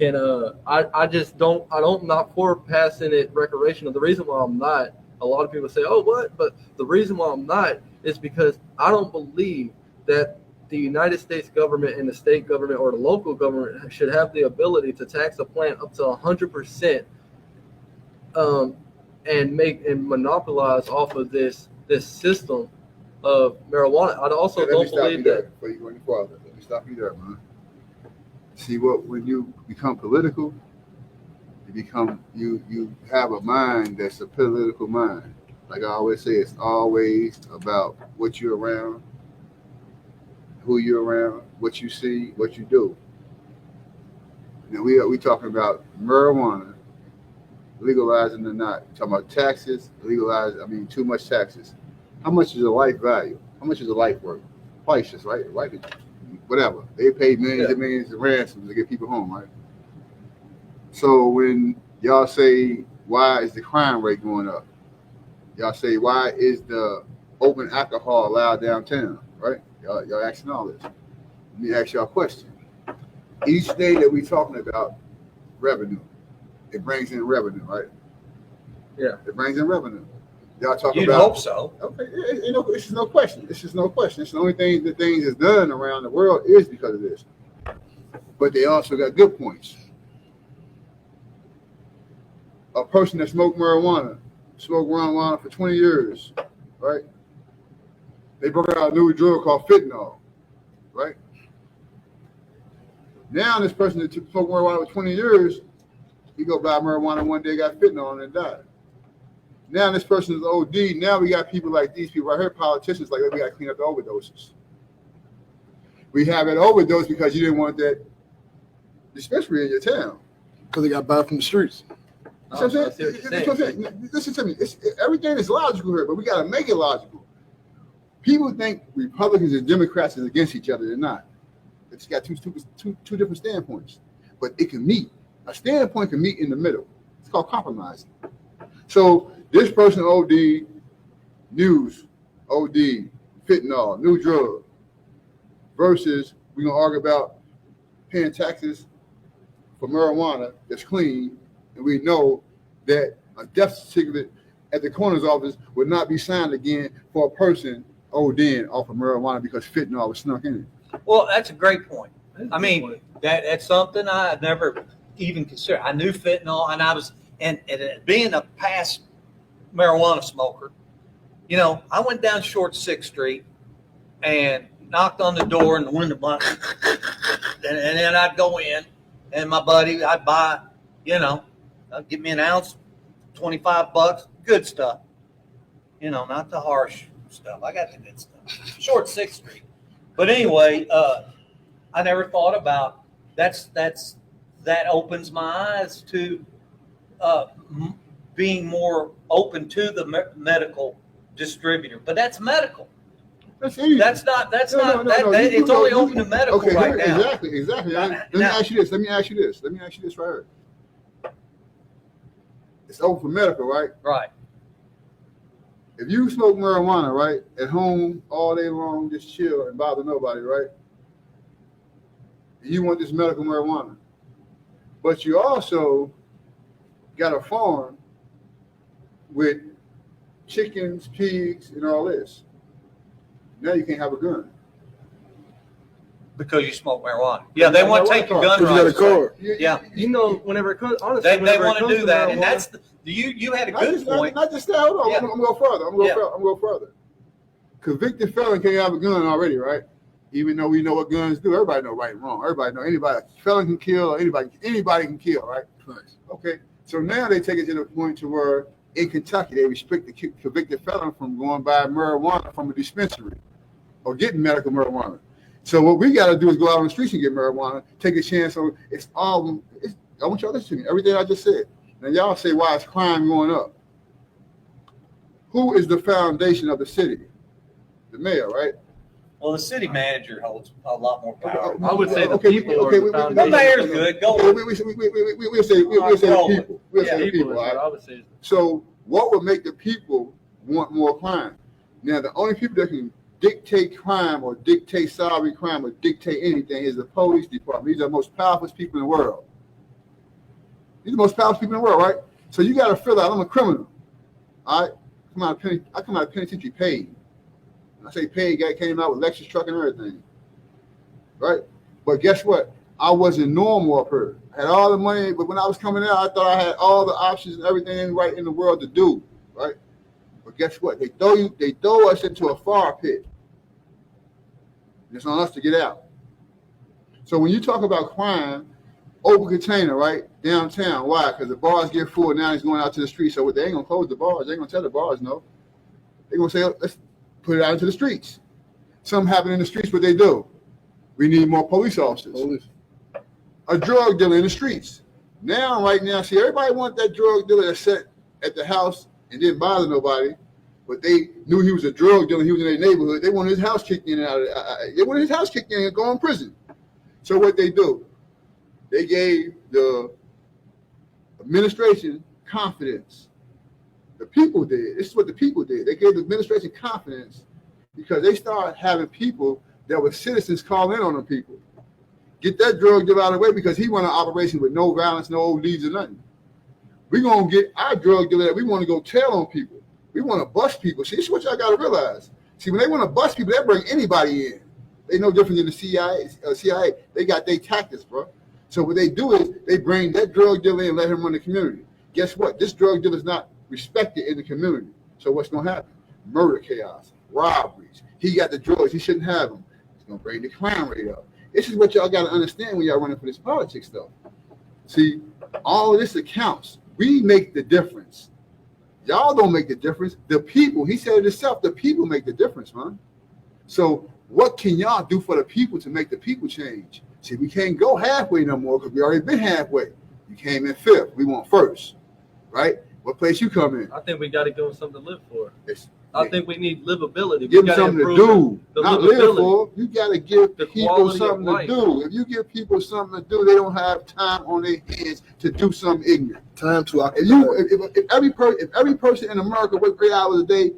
I'm not for passing it recreational. The reason why I'm not, a lot of people say, oh, what? But the reason why I'm not is because I don't believe that the United States government and the state government or the local government should have the ability to tax a plant up to 100%, and monopolize off of this system of marijuana. I also don't believe that. Before you go any farther, let me stop you there, man. See, when you become political, you have a mind that's a political mind. Like I always say, it's always about what you're around, who you're around, what you see, what you do. Now we talking about marijuana, legalizing or not. We're talking about taxes, too much taxes. How much is a life value? How much is a life worth? Priceless, right? Life is whatever. They pay millions and millions of ransoms to get people home, right? So when y'all say, why is the crime rate going up? Y'all say, why is the open alcohol allowed downtown, right? Y'all asking all this. Let me ask y'all a question. Each day that we're talking about revenue, it brings in revenue, right? Yeah. It brings in revenue. Y'all talk You'd about. hope so. Okay, this is no question. This is no question. It's the only thing that things is done around the world is because of this. But they also got good points. A person that smoked marijuana for 20 years, right? They brought out a new drug called fentanyl, right? Now this person that smoked marijuana for 20 years, he go buy marijuana one day, got fentanyl and died. Now this person is OD. Now we got people like these people right here, politicians like that. We got to clean up the overdoses. We have an overdose because you didn't want that dispensary in your town. Because they got bought from the streets. Listen to me. Everything is logical here, but we got to make it logical. People think Republicans and Democrats is against each other. They're not. It's got two different standpoints, but it can meet. A standpoint can meet in the middle. It's called compromising. So this person OD, news, OD, fentanyl, new drug, versus we're gonna argue about paying taxes for marijuana that's clean, and we know that a death certificate at the coroner's office would not be signed again for a person ODing off of marijuana because fentanyl was snuck in it. Well, that's a great point. That's a I good mean, point. that's something I had never even considered. I knew fentanyl, and I was, and being a past marijuana smoker, you know, I went down Short 6th Street and knocked on the door and the window blank, and then I'd go in, and my buddy, I'd buy, you know, give me an ounce, $25, good stuff. You know, not the harsh stuff. I got the good stuff. Short 6th Street. But anyway, I never thought about that opens my eyes to being more open to the medical distributor. But that's medical. That's easy. That's not. No, It's only open to medical okay, right now. Exactly. Let me ask you this right here. It's open for medical, right? Right. If you smoke marijuana, right, at home all day long, just chill and bother nobody, right? You want this medical marijuana, but you also got a farm with chickens, pigs, and all this. Now you can't have a gun. Because you smoke marijuana. Yeah, they want to take your gun Because you got a rights. card. Yeah. You know, whenever it comes, honestly, They whenever want it to comes do that, and marijuana, that's you had a good point. Not just that. Hold on. Yeah. I'm gonna go further. I'm gonna go further. Convicted felon can't have a gun already, right? Even though we know what guns do, everybody know right and wrong. Everybody know anybody. Felon can kill, or anybody can kill, right? Nice. Okay. So now they take it to the point to where in Kentucky they restrict the convicted felon from going buy marijuana from a dispensary or getting medical marijuana. So what we got to do is go out on the streets and get marijuana, take a chance on it's all. I want y'all to listen to me. Everything I just said. Now y'all say why is crime going up? Who is the foundation of the city? The mayor, right? Well, the city manager holds a lot more power. I would say the Okay, people okay, are the we- The foundation. mayor's good. Go. Okay, we'll say the people. We'll say the People people. is All what right? I would say. So what would make the people want more crime? Now the only people that can dictate crime or dictate salary crime or dictate anything is the police department. These are the most powerful people in the world. These are the most powerful people in the world, right? So you got to feel like I'm a criminal. All right, I come out of penitentiary paid. When I say paid, guy came out with Lexus truck and everything, right? But guess what? I wasn't normal up here. I had all the money, but when I was coming out, I thought I had all the options and everything right in the world to do, right? But guess what? They throw us into a fire pit. It's on us to get out. So when you talk about crime, open container, right? Downtown. Why? Because the bars get full. Now it's going out to the streets. So they ain't going to close the bars. They ain't going to tell the bars no. They're going to say, let's put it out into the streets. Something happened in the streets, what they do. We need more police officers. Police. A drug dealer in the streets. Now, right now, see, everybody want that drug dealer that sat at the house and didn't bother nobody, but they knew he was a drug dealer. He was in their neighborhood. They wanted his house kicked in and out. They wanted his house kicked in and go in prison. So what they do, they gave the administration confidence. The people did. This is what the people did. They gave the administration confidence because they started having people that were citizens call in on them people. Get that drug dealer out of the way because he run an operation with no violence, no leads or nothing. We're going to get our drug dealer that we want to go tell on people. We want to bust people. See, this is what y'all got to realize. See, when they want to bust people, they bring anybody in. They no different than the CIA. They got their tactics, bro. So what they do is they bring that drug dealer in and let him run the community. Guess what? This drug dealer is not respected in the community. So what's going to happen? Murder chaos, robberies. He got the drugs. He shouldn't have them. It's going to bring the crime rate up. This is what y'all got to understand when y'all running for this politics stuff. See, all of this accounts. We make the difference. Y'all don't make the difference. The people, he said it himself, the people make the difference, man. So what can y'all do for the people to make the people change? See, we can't go halfway no more because we already been halfway. You came in fifth. We want first, right? What place you come in? I think we got to give them something to live for. It's I think we need livability. Give them something to do, not live for. You got to give people something to do. If you give people something to do, they don't have time on their hands to do something ignorant. Time to occupy. If every person in America works 8 hours a day,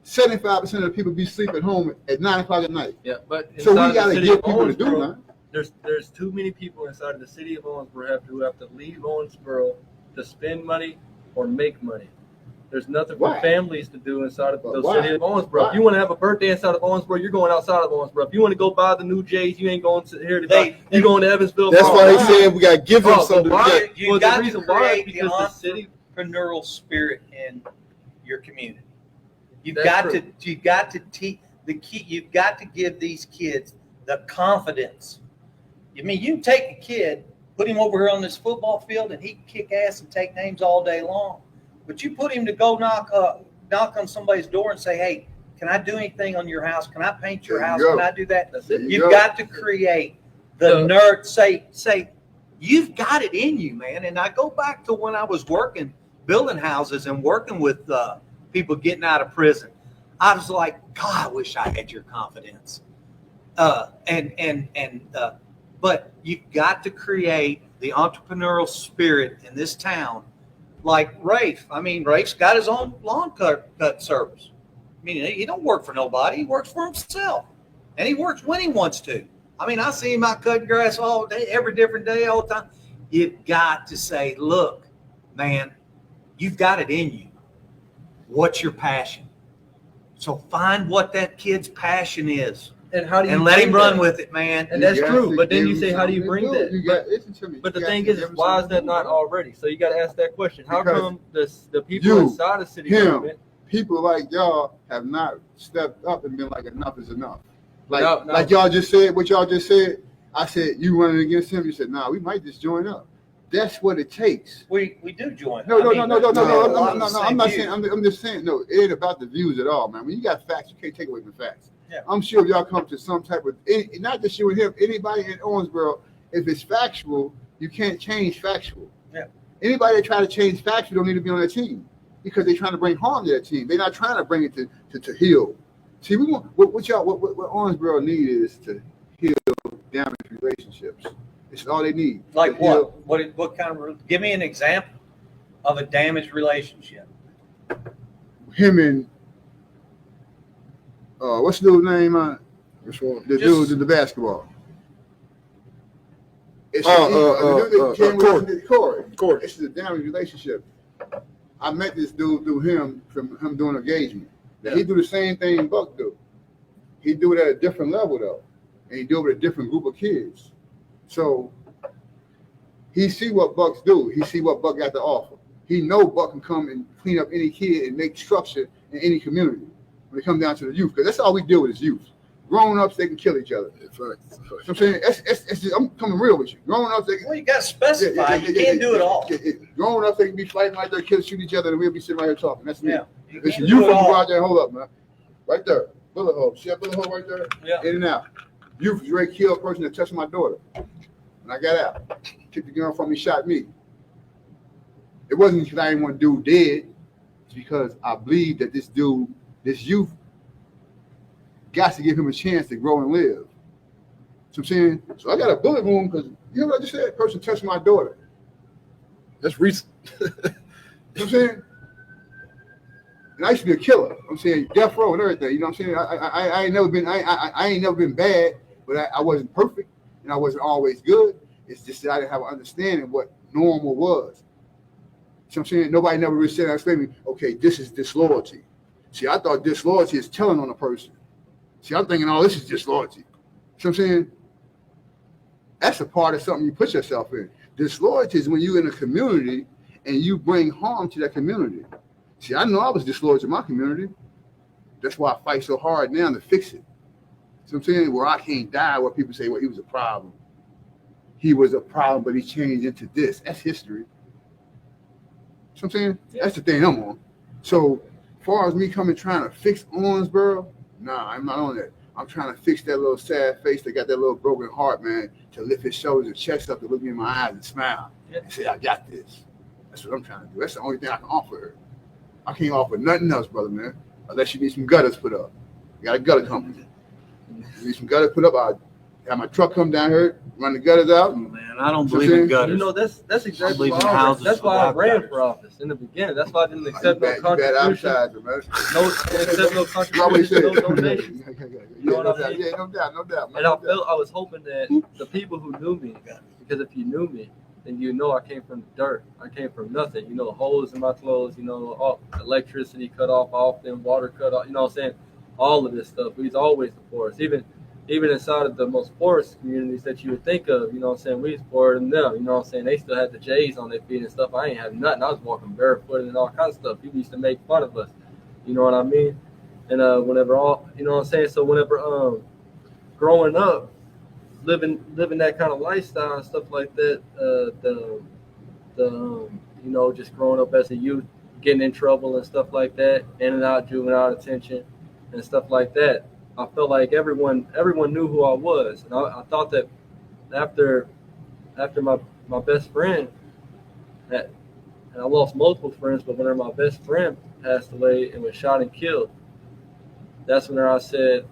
75% of the people be sleeping at home at 9 o'clock at night. Yeah, but so we got to give people to do, man. There's too many people inside of the city of Owensboro who have to leave Owensboro to spend money or make money. There's nothing for families to do inside of the city of Owensboro. If you want to have a birthday inside of Owensboro, you're going outside of Owensboro. If you want to go buy the new J's, you ain't going to here to buy. You're going to Evansville. That's why they said we got to give them something to get. You got to create the entrepreneurial spirit in your community. You've got to teach the key. You've got to give these kids the confidence. I mean, you can take a kid, put him over here on this football field, and he can kick ass and take names all day long. But you put him to go knock on somebody's door and say, "Hey, can I do anything on your house? Can I paint your house? Can I do that?" You've got to create the nerd. Say, you've got it in you, man. And I go back to when I was working, building houses and working with people getting out of prison. I was like, God, I wish I had your confidence. But you've got to create the entrepreneurial spirit in this town. Like Rafe. I mean, Rafe's got his own lawn cut service. I mean, he don't work for nobody. He works for himself. And he works when he wants to. I mean, I see him out cutting grass all day, every different day, all the time. You've got to say, look, man, you've got it in you. What's your passion? So find what that kid's passion is. And how do you let him run with it, man. And that's true. But then you say, how do you bring that? Listen to me. But the thing is, why is that not already? So you got to ask that question. How come the people inside the city government, people like y'all have not stepped up and been like, enough is enough? Like y'all just said, what y'all just said. I said, you running against him. You said, nah, we might just join up. That's what it takes. We do join. No. I'm not saying. I'm just saying. No, it ain't about the views at all, man. When you got facts, you can't take away the facts. Yeah. I'm sure if y'all come to some type of, not just you and him, anybody in Owensboro, if it's factual, you can't change factual. Yeah. Anybody that try to change factual don't need to be on that team because they're trying to bring harm to that team. They're not trying to bring it to heal. See, we want what Owensboro need is to heal damaged relationships. It's all they need. Like what? What kind of? Give me an example of a damaged relationship. Him and what's the dude's name? Which one? The dude in the basketball. Corey. It's a damaged relationship. I met this dude through him from him doing engagement. Now, he do the same thing Buck do. He do it at a different level though, and he do it with a different group of kids. So he see what Bucks do. He see what Buck got to offer. He know Buck can come and clean up any kid and make structure in any community when it comes down to the youth, because that's all we deal with is youth. Grown-ups, they can kill each other. That's right. I'm saying, it's just, I'm coming real with you. Grown-ups, they can, well, you got to specify. You can't do it all. Grown-ups, they can be fighting like their kids shoot each other, and we'll be sitting right here talking. That's me. Yeah. It's you from go out there and hold up, man. Right there. Bullet hole. See that bullet hole right there? Yeah. In and out. Youth was ready to kill a person that touched my daughter. And I got out. Took the gun from me, shot me. It wasn't because I didn't want dude dead. It's because I believe that this youth, got to give him a chance to grow and live. So I'm saying, so I got a bullet wound because, you know what I just said? A person touched my daughter. That's recent. You know what I'm saying? And I used to be a killer. I'm saying death row and everything. You know what I'm saying? I ain't never been bad, but I wasn't perfect and I wasn't always good. It's just that I didn't have an understanding of what normal was. So I'm saying nobody never really said, explain me, okay, this is disloyalty. See, I thought disloyalty is telling on a person. See, I'm thinking, oh, this is disloyalty. So I'm saying that's a part of something you put yourself in. Disloyalty is when you're in a community and you bring harm to that community. See, I know I was disloyal to my community. That's why I fight so hard now to fix it. So I'm saying, where I can't die, where people say, well, he was a problem. He was a problem, but he changed into this. That's history. So I'm saying, that's the thing I'm on. So as far as me coming trying to fix Owensboro, nah, I'm not on that. I'm trying to fix that little sad face that got that little broken heart, man, to lift his shoulders and chest up to look me in my eyes and smile and say, I got this. That's what I'm trying to do. That's the only thing I can offer her. I can't offer nothing else, brother, man. unless you need some gutters put up. You got a gutter company. You need some gutters put up. I have my truck come down here, run the gutters out. Man, I don't So believe in then- gutters. You know, that's exactly believe why in houses that's why I without ran gutters. for office in the beginning. That's why I didn't You accept no bad contribution, advertiser, man. no accept no Always contribution, say no it. donations. You know what I mean? Yeah, no doubt. And I was hoping that the people who knew me, because if you knew me, then you know I came from the dirt. I came from nothing. You know, holes in my clothes, you know, all, electricity cut off them, water cut off, you know what I'm saying? All of this stuff. We was always the poorest. Even inside of the most poorest communities that you would think of, you know what I'm saying? We was poorer than them, you know what I'm saying? They still had the J's on their feet and stuff. I ain't had nothing. I was walking barefoot and all kinds of stuff. People used to make fun of us. You know what I mean? And whenever you know what I'm saying? So whenever growing up, living that kind of lifestyle and stuff like that, you know, just growing up as a youth, getting in trouble and stuff like that, in and out juvenile detention and stuff like that. I felt like everyone knew who I was, and I thought that after my best friend, and I lost multiple friends, but whenever my best friend passed away and was shot and killed, that's when I said,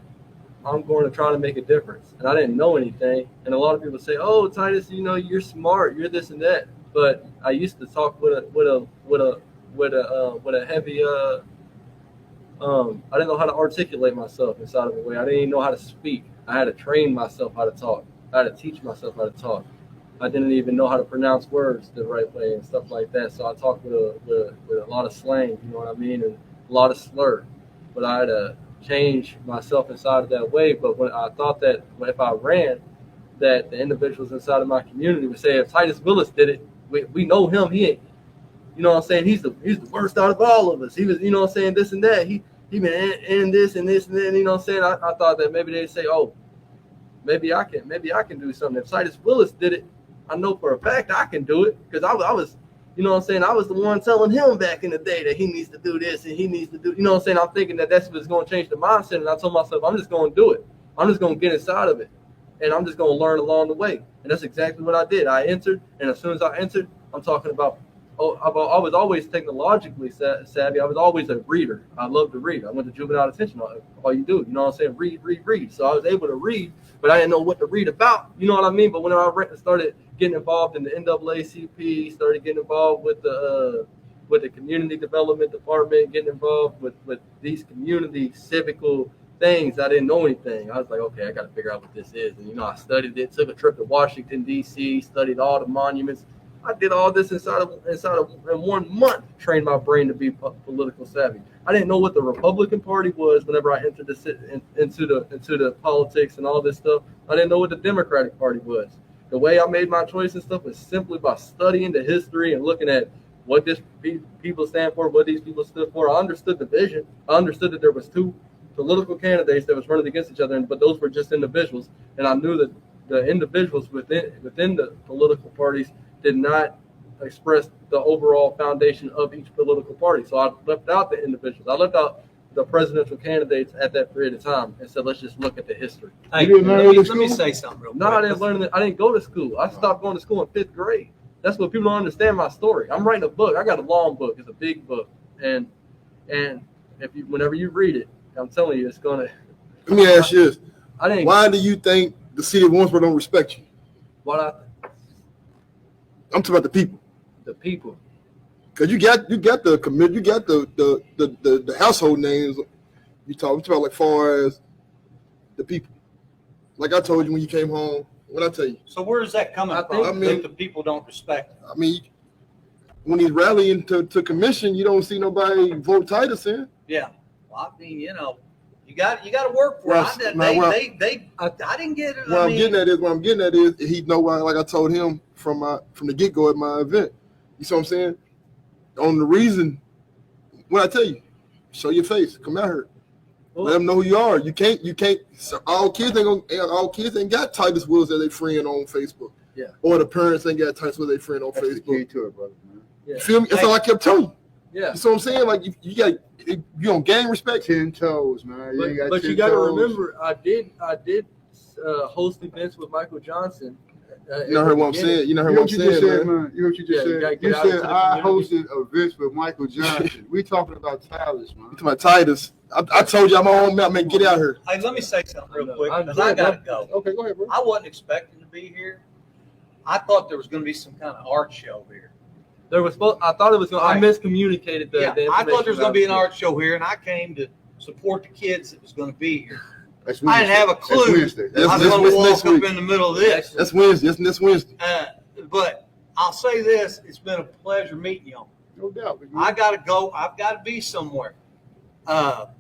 I'm going to try to make a difference. And I didn't know anything. And a lot of people say, "Oh, Titus, you know, you're smart, you're this and that." But I used to talk with a heavy I didn't know how to articulate myself inside of a way. I didn't even know how to speak. I had to train myself how to talk. I had to teach myself how to talk. I didn't even know how to pronounce words the right way and stuff like that. So I talked with a lot of slang, you know what I mean, and a lot of slur. But I had to change myself inside of that way. But when I thought that if I ran, that the individuals inside of my community would say, if Titus Willis did it, we know him. He ain't, you know what I'm saying? He's the worst out of all of us. He was, you know what I'm saying, this and that. He been in this and this and that. You know what I'm saying? I thought that maybe they'd say, oh, maybe I can do something. If Titus Willis did it, I know for a fact I can do it, because I was, you know what I'm saying, I was the one telling him back in the day that he needs to do this and he needs to do, you know what I'm saying? I'm thinking that that's what's going to change the mindset, and I told myself, I'm just going to do it. I'm just going to get inside of it, and I'm just going to learn along the way. And that's exactly what I did. I entered, and as soon as I entered, I'm talking about, I was always technologically savvy. I was always a reader. I loved to read. I went to juvenile detention. All you do, you know what I'm saying? Read. So I was able to read, but I didn't know what to read about. You know what I mean? But when I started getting involved in the NAACP, started getting involved with the community development department, getting involved with these community civical things, I didn't know anything. I was like, okay, I got to figure out what this is. And, you know, I studied it, took a trip to Washington, D.C., studied all the monuments. I did all this inside of in 1 month, trained my brain to be political savvy. I didn't know what the Republican Party was whenever I entered into the politics and all this stuff. I didn't know what the Democratic Party was. The way I made my choice and stuff was simply by studying the history and looking at what this people stand for, what these people stood for. I understood the vision. I understood that there was two political candidates that was running against each other, but those were just individuals. And I knew that the individuals within the political parties did not express the overall foundation of each political party. So I left out the individuals. I left out the presidential candidates at that period of time and said, let's just look at the history. Hey, You didn't learn let in me school? say something real quick. No, I didn't learn. I didn't go to school. I stopped going to school in 5th grade. That's what people don't understand my story. I'm writing a book. I got a long book. It's a big book. And whenever you read it, I'm telling you, it's gonna. Let me ask you this: I why do you think the city of Warrensburg don't respect you? I'm talking about the people. The people. Because you got the commit, you got the household names. You talk about like far as the people. Like I told you when you came home. What I tell you? So where is that coming from? I mean, that the people don't respect you? I mean, when he's rallying to commission, you don't see nobody vote Titus in. Yeah. Well, I mean, you know, you got to work for Well, it. I didn't get it. What I'm getting at is he know why. Like I told him from the get go at my event. You see what I'm saying? On the reason, what I tell you, show your face, come out here, let them know who you are. You can't. So all kids ain't got Titus Willis as their friend on Facebook. Yeah. Or the parents ain't got Titus Willis as their friend on That's the key Facebook. to it, brother, man. Yeah. You feel me? That's all I kept telling you. Yeah. You see what I'm saying? Like you don't gain respect. 10 toes, man. But you got to remember, I did host events with Michael Johnson You know, heard what I'm saying? You know, heard what I'm you just saying, said, man? man. You know what you just Yeah, you gotta said? get You out into said the I community. hosted events with Michael Johnson. We talking about Titus, man. You talking about Titus? I told you I'm on map, man. Get out here. Hey, let me say something real quick, I because know. I gotta go. Okay, go ahead, bro. I wasn't expecting to be here. I thought there was going to be some kind of art show here. There was supposed. I thought it was going. I Right. miscommunicated the. Yeah, the I thought there was going to be an information art show here, and I came to support the kids that was going to be here. That's I didn't have a That's clue. Wednesday. That's I was this going to walk next up week. in the middle of this. That's Wednesday. That's this Wednesday. But I'll say this: it's been a pleasure meeting y'all. No doubt. I got to go. I've got to be somewhere. But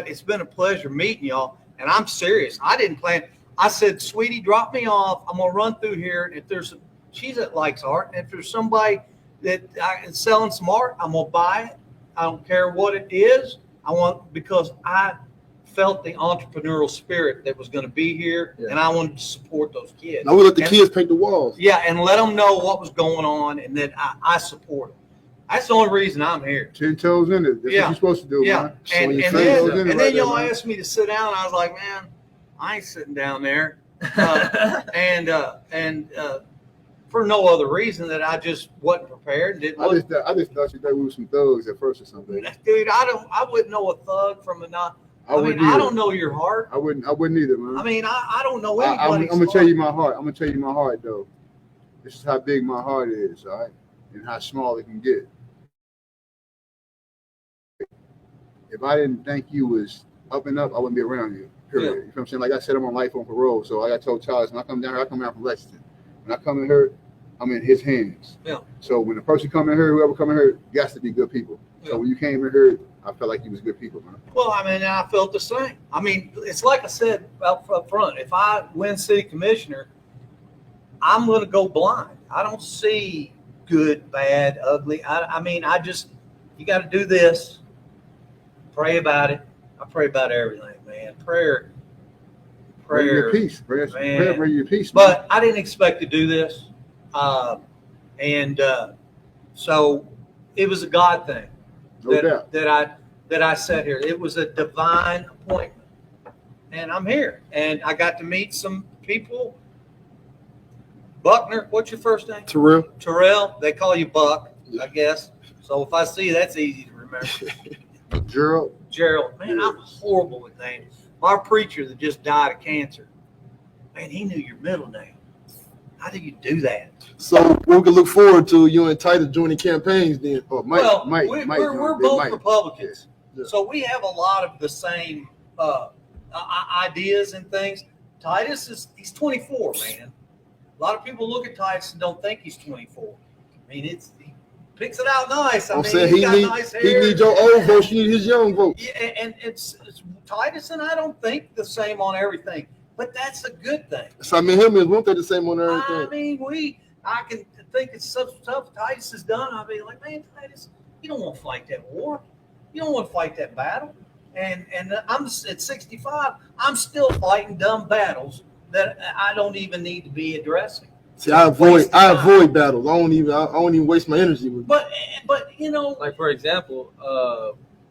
it's been a pleasure meeting y'all, and I'm serious. I didn't plan. I said, sweetie, drop me off. I'm gonna run through here. If there's she's that likes art, and if there's somebody that is selling some art, I'm gonna buy it. I don't care what it is. Because I felt the entrepreneurial spirit that was going to be here, and I wanted to support those kids. Now we let the kids paint the walls. Yeah, and let them know what was going on, and that I support them. That's the only reason I'm here. 10 toes in it. That's Yeah. what you're supposed to do, Yeah, man. and your then, toes in it and right then there, y'all man. asked me to sit down, and I was like, man, I ain't sitting down there. For no other reason that I just wasn't prepared. I just thought you thought we were some thugs at first or something. Dude, I wouldn't know a thug from a not. I wouldn't mean, I either. don't know your heart. I wouldn't either, man. I mean, I don't know I'm anybody's gonna tell heart. you my heart. I'm gonna tell you my heart though. This is how big my heart is, all right, and how small it can get. If I didn't think you was up and up, I wouldn't be around you. Period. Yeah. You know what I'm saying? Like I said, I'm on life on parole, so I told Charles when I come down here, I come out from Lexington. When I come in here, I'm in his hands. Yeah. So when the person come in here, whoever come in here, got to be good people. Yeah. So when you came in here, I felt like you was good people, man. Well, I mean, I felt the same. I mean, it's like I said up front. If I win city commissioner, I'm going to go blind. I don't see good, bad, ugly. I mean, you got to do this. Pray about it. I pray about everything, man. Prayer. Bring your peace. Bring your peace, man. But I didn't expect to do this. So it was a God thing. No doubt. That I sat here. It was a divine appointment, and I'm here. And I got to meet some people. Buckner, what's your first name? Terrell. They call you Buck, I guess. So if I see you, that's easy to remember. Gerald. Man, I'm horrible with names. Our preacher that just died of cancer, man, he knew your middle name. How do you do that? So we can look forward to you and Titus joining campaigns then. Oh, Mike, we're both Mike. Republicans, Yeah. so we have a lot of the same ideas and things. Titus he's 24, man. A lot of people look at Titus and don't think he's 24. I mean, he picks it out nice. I'm mean, saying he's he got need nice hair. he need your old votes. You need his young votes. Yeah, and it's Titus and I don't think the same on everything, but that's a good thing. So I mean, him and won't they the same on I everything? mean, I can think it's some stuff Titus has done. I'll be like, man, Titus, you don't want to fight that war. You don't want to fight that battle. And I'm at 65. I'm still fighting dumb battles that I don't even need to be addressing. See, I avoid battles. I don't even waste my energy with. But you know, like for example,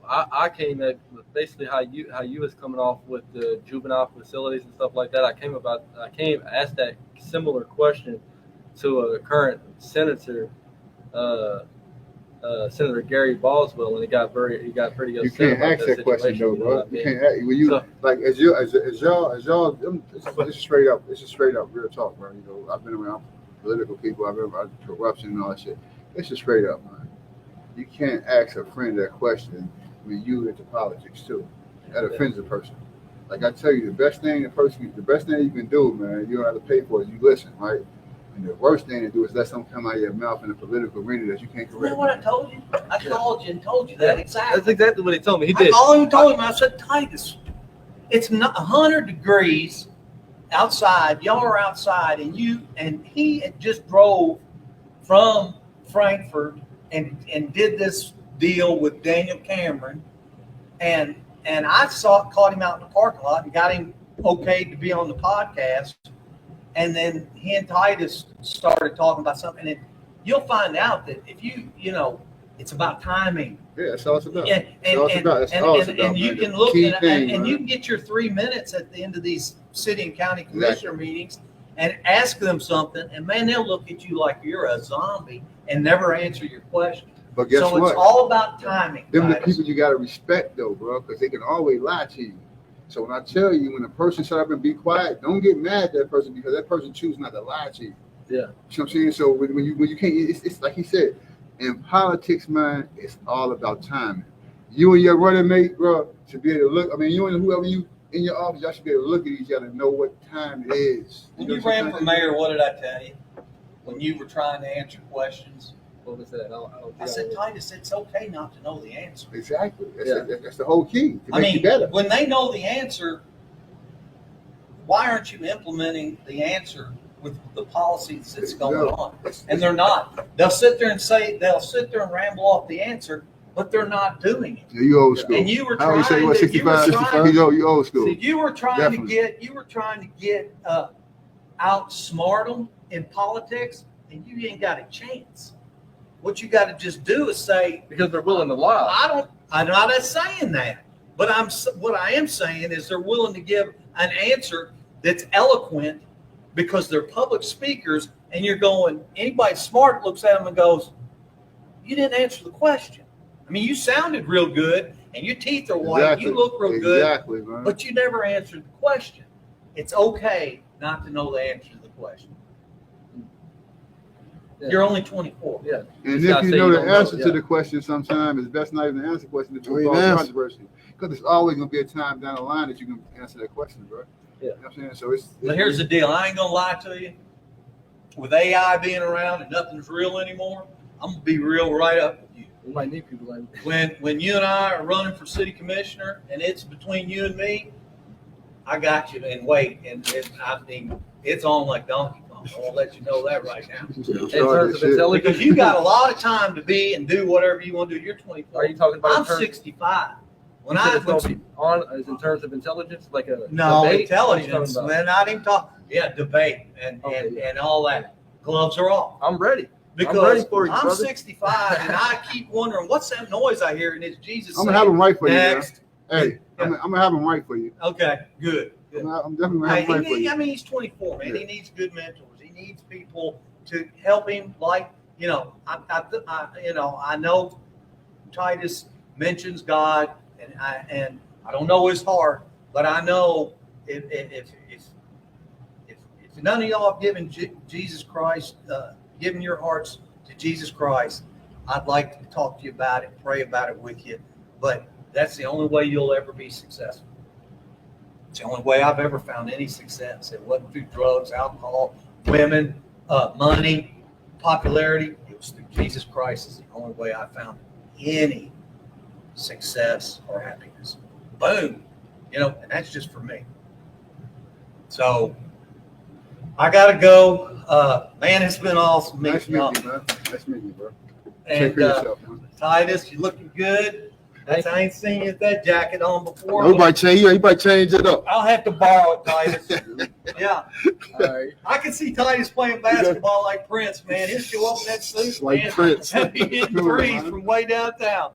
I came at basically how you was coming off with the juvenile facilities and stuff like that. I asked that similar question to a current senator, Senator Gary Boswell, and he got pretty upset. You can't about ask that question though, situation, bro. you You know can't ask when you So- like as y'all. It's straight up. It's just straight up real talk, bro. You know, I've been around political people. I've been around corruption and all that shit. It's just straight up, man. You can't ask a friend that question when you into politics too. That offends a person. Like I tell you, the best thing you can do, man, you don't have to pay for it. You listen, right? And the worst thing to do is let something come out of your mouth in a political arena that you can't you know correct. what I told you? I called you and told you that exactly. That's exactly what he told me. He I did. called him and told him. I said, Titus, it's not 100 degrees outside. Y'all are outside, and he had just drove from Frankfurt and did this deal with Daniel Cameron, and I caught him out in the parking lot and got him okayed to be on the podcast. And then he and Titus started talking about something, and you'll find out that if you it's about timing. Yeah, that's all it's about. And you can look and you can get your 3 minutes at the end of these city and county commissioner meetings, and ask them something, and man, they'll look at you like you're a zombie and never answer your question. But guess So what? it's all about timing. Them the Titus. people you gotta respect though, bro, because they can always lie to you. So when I tell you, when a person shut up and be quiet, don't get mad at that person because that person chooses not to lie to you. Yeah. You know what I'm saying? So when you can't, it's like he said, in politics, man, it's all about timing. You and your running mate, bro, should be able to look. I mean, you and whoever you in your office, y'all should be able to look at each other and know what time it is. When know you what I'm ran for saying? mayor, what did I tell you? When you were trying to answer questions, What was that? I said, Titus, it's okay not to know the answer. Exactly. Yeah. That's the whole key to I make you mean, better. when they know the answer, why aren't you implementing the answer with the policies that's going on? And they're not. They'll sit there and ramble off the answer, but they're not doing it. Yeah, you old school. And you were I always say, trying what, to, 65? You old school. so you were trying Definitely. to get outsmart them in politics, and you ain't got a chance. What you got to just do is say, Because they're willing to lie. I'm not saying that, but what I am saying is they're willing to give an answer that's eloquent because they're public speakers, and you're going, anybody smart looks at them and goes, you didn't answer the question. I mean, you sounded real good, and your teeth are white, Exactly. you look real good, Exactly, man. but you never answered the question. It's okay not to know the answer to the question. Yeah. You're only 24. Yeah. And Just gotta if you say know you the don't know, answer to yeah. the question, sometimes it's best not even to answer the question to Don't even cause answer. controversy. Because there's always gonna be a time down the line that you can answer that question, bro. Yeah. You know what I'm saying? So it's But here's the deal. I ain't gonna lie to you. With AI being around and nothing's real anymore, I'm gonna be real right up with you. We might need people like When you and I are running for city commissioner and it's between you and me, I got you and wait. And I mean, it's on like Donkey Kong. I won't let you know that right now. in terms of intelligence. Because you got a lot of time to be and do whatever you want to do. You're 24. Are you talking about? I'm in terms, 65. When you said I it's gonna be on as in terms of intelligence, like a no debate? What are you intelligence, talking about? man, not even talk. Yeah, debate and Okay, yeah. and all that. Gloves are off. I'm ready. Because I'm ready for you, I'm brother. 65 and I keep wondering what's that noise I hear, and it's Jesus. I'm gonna have them right for you, man. Next. Hey, I'm gonna have them right for you. Okay, good. good. I'm definitely gonna have Hey, them right for you. I mean, he's 24, man. Yeah. He needs good mentors. He needs people to help him. Like, you know, I know Titus mentions God, and I don't know his heart, but I know if none of y'all have given Jesus Christ, given your hearts to Jesus Christ, I'd like to talk to you about it, pray about it with you. But that's the only way you'll ever be successful. It's the only way I've ever found any success. It wasn't through drugs, alcohol, women, money, popularity. It was through Jesus Christ is the only way I found any success or happiness. Boom. You know, and that's just for me. So I got to go. Man, it's been awesome Nice meeting y'all. meeting you, man. Nice meeting you, bro. Take And care of yourself, man. Titus, you looking good. Thank I ain't seen you with that jacket on before. Everybody change it up. I'll have to borrow it, Titus. Yeah. All right. I can see Titus playing basketball like Prince, man. He'll show up in that suit, Like man. Prince. He'll be hitting threes from way downtown.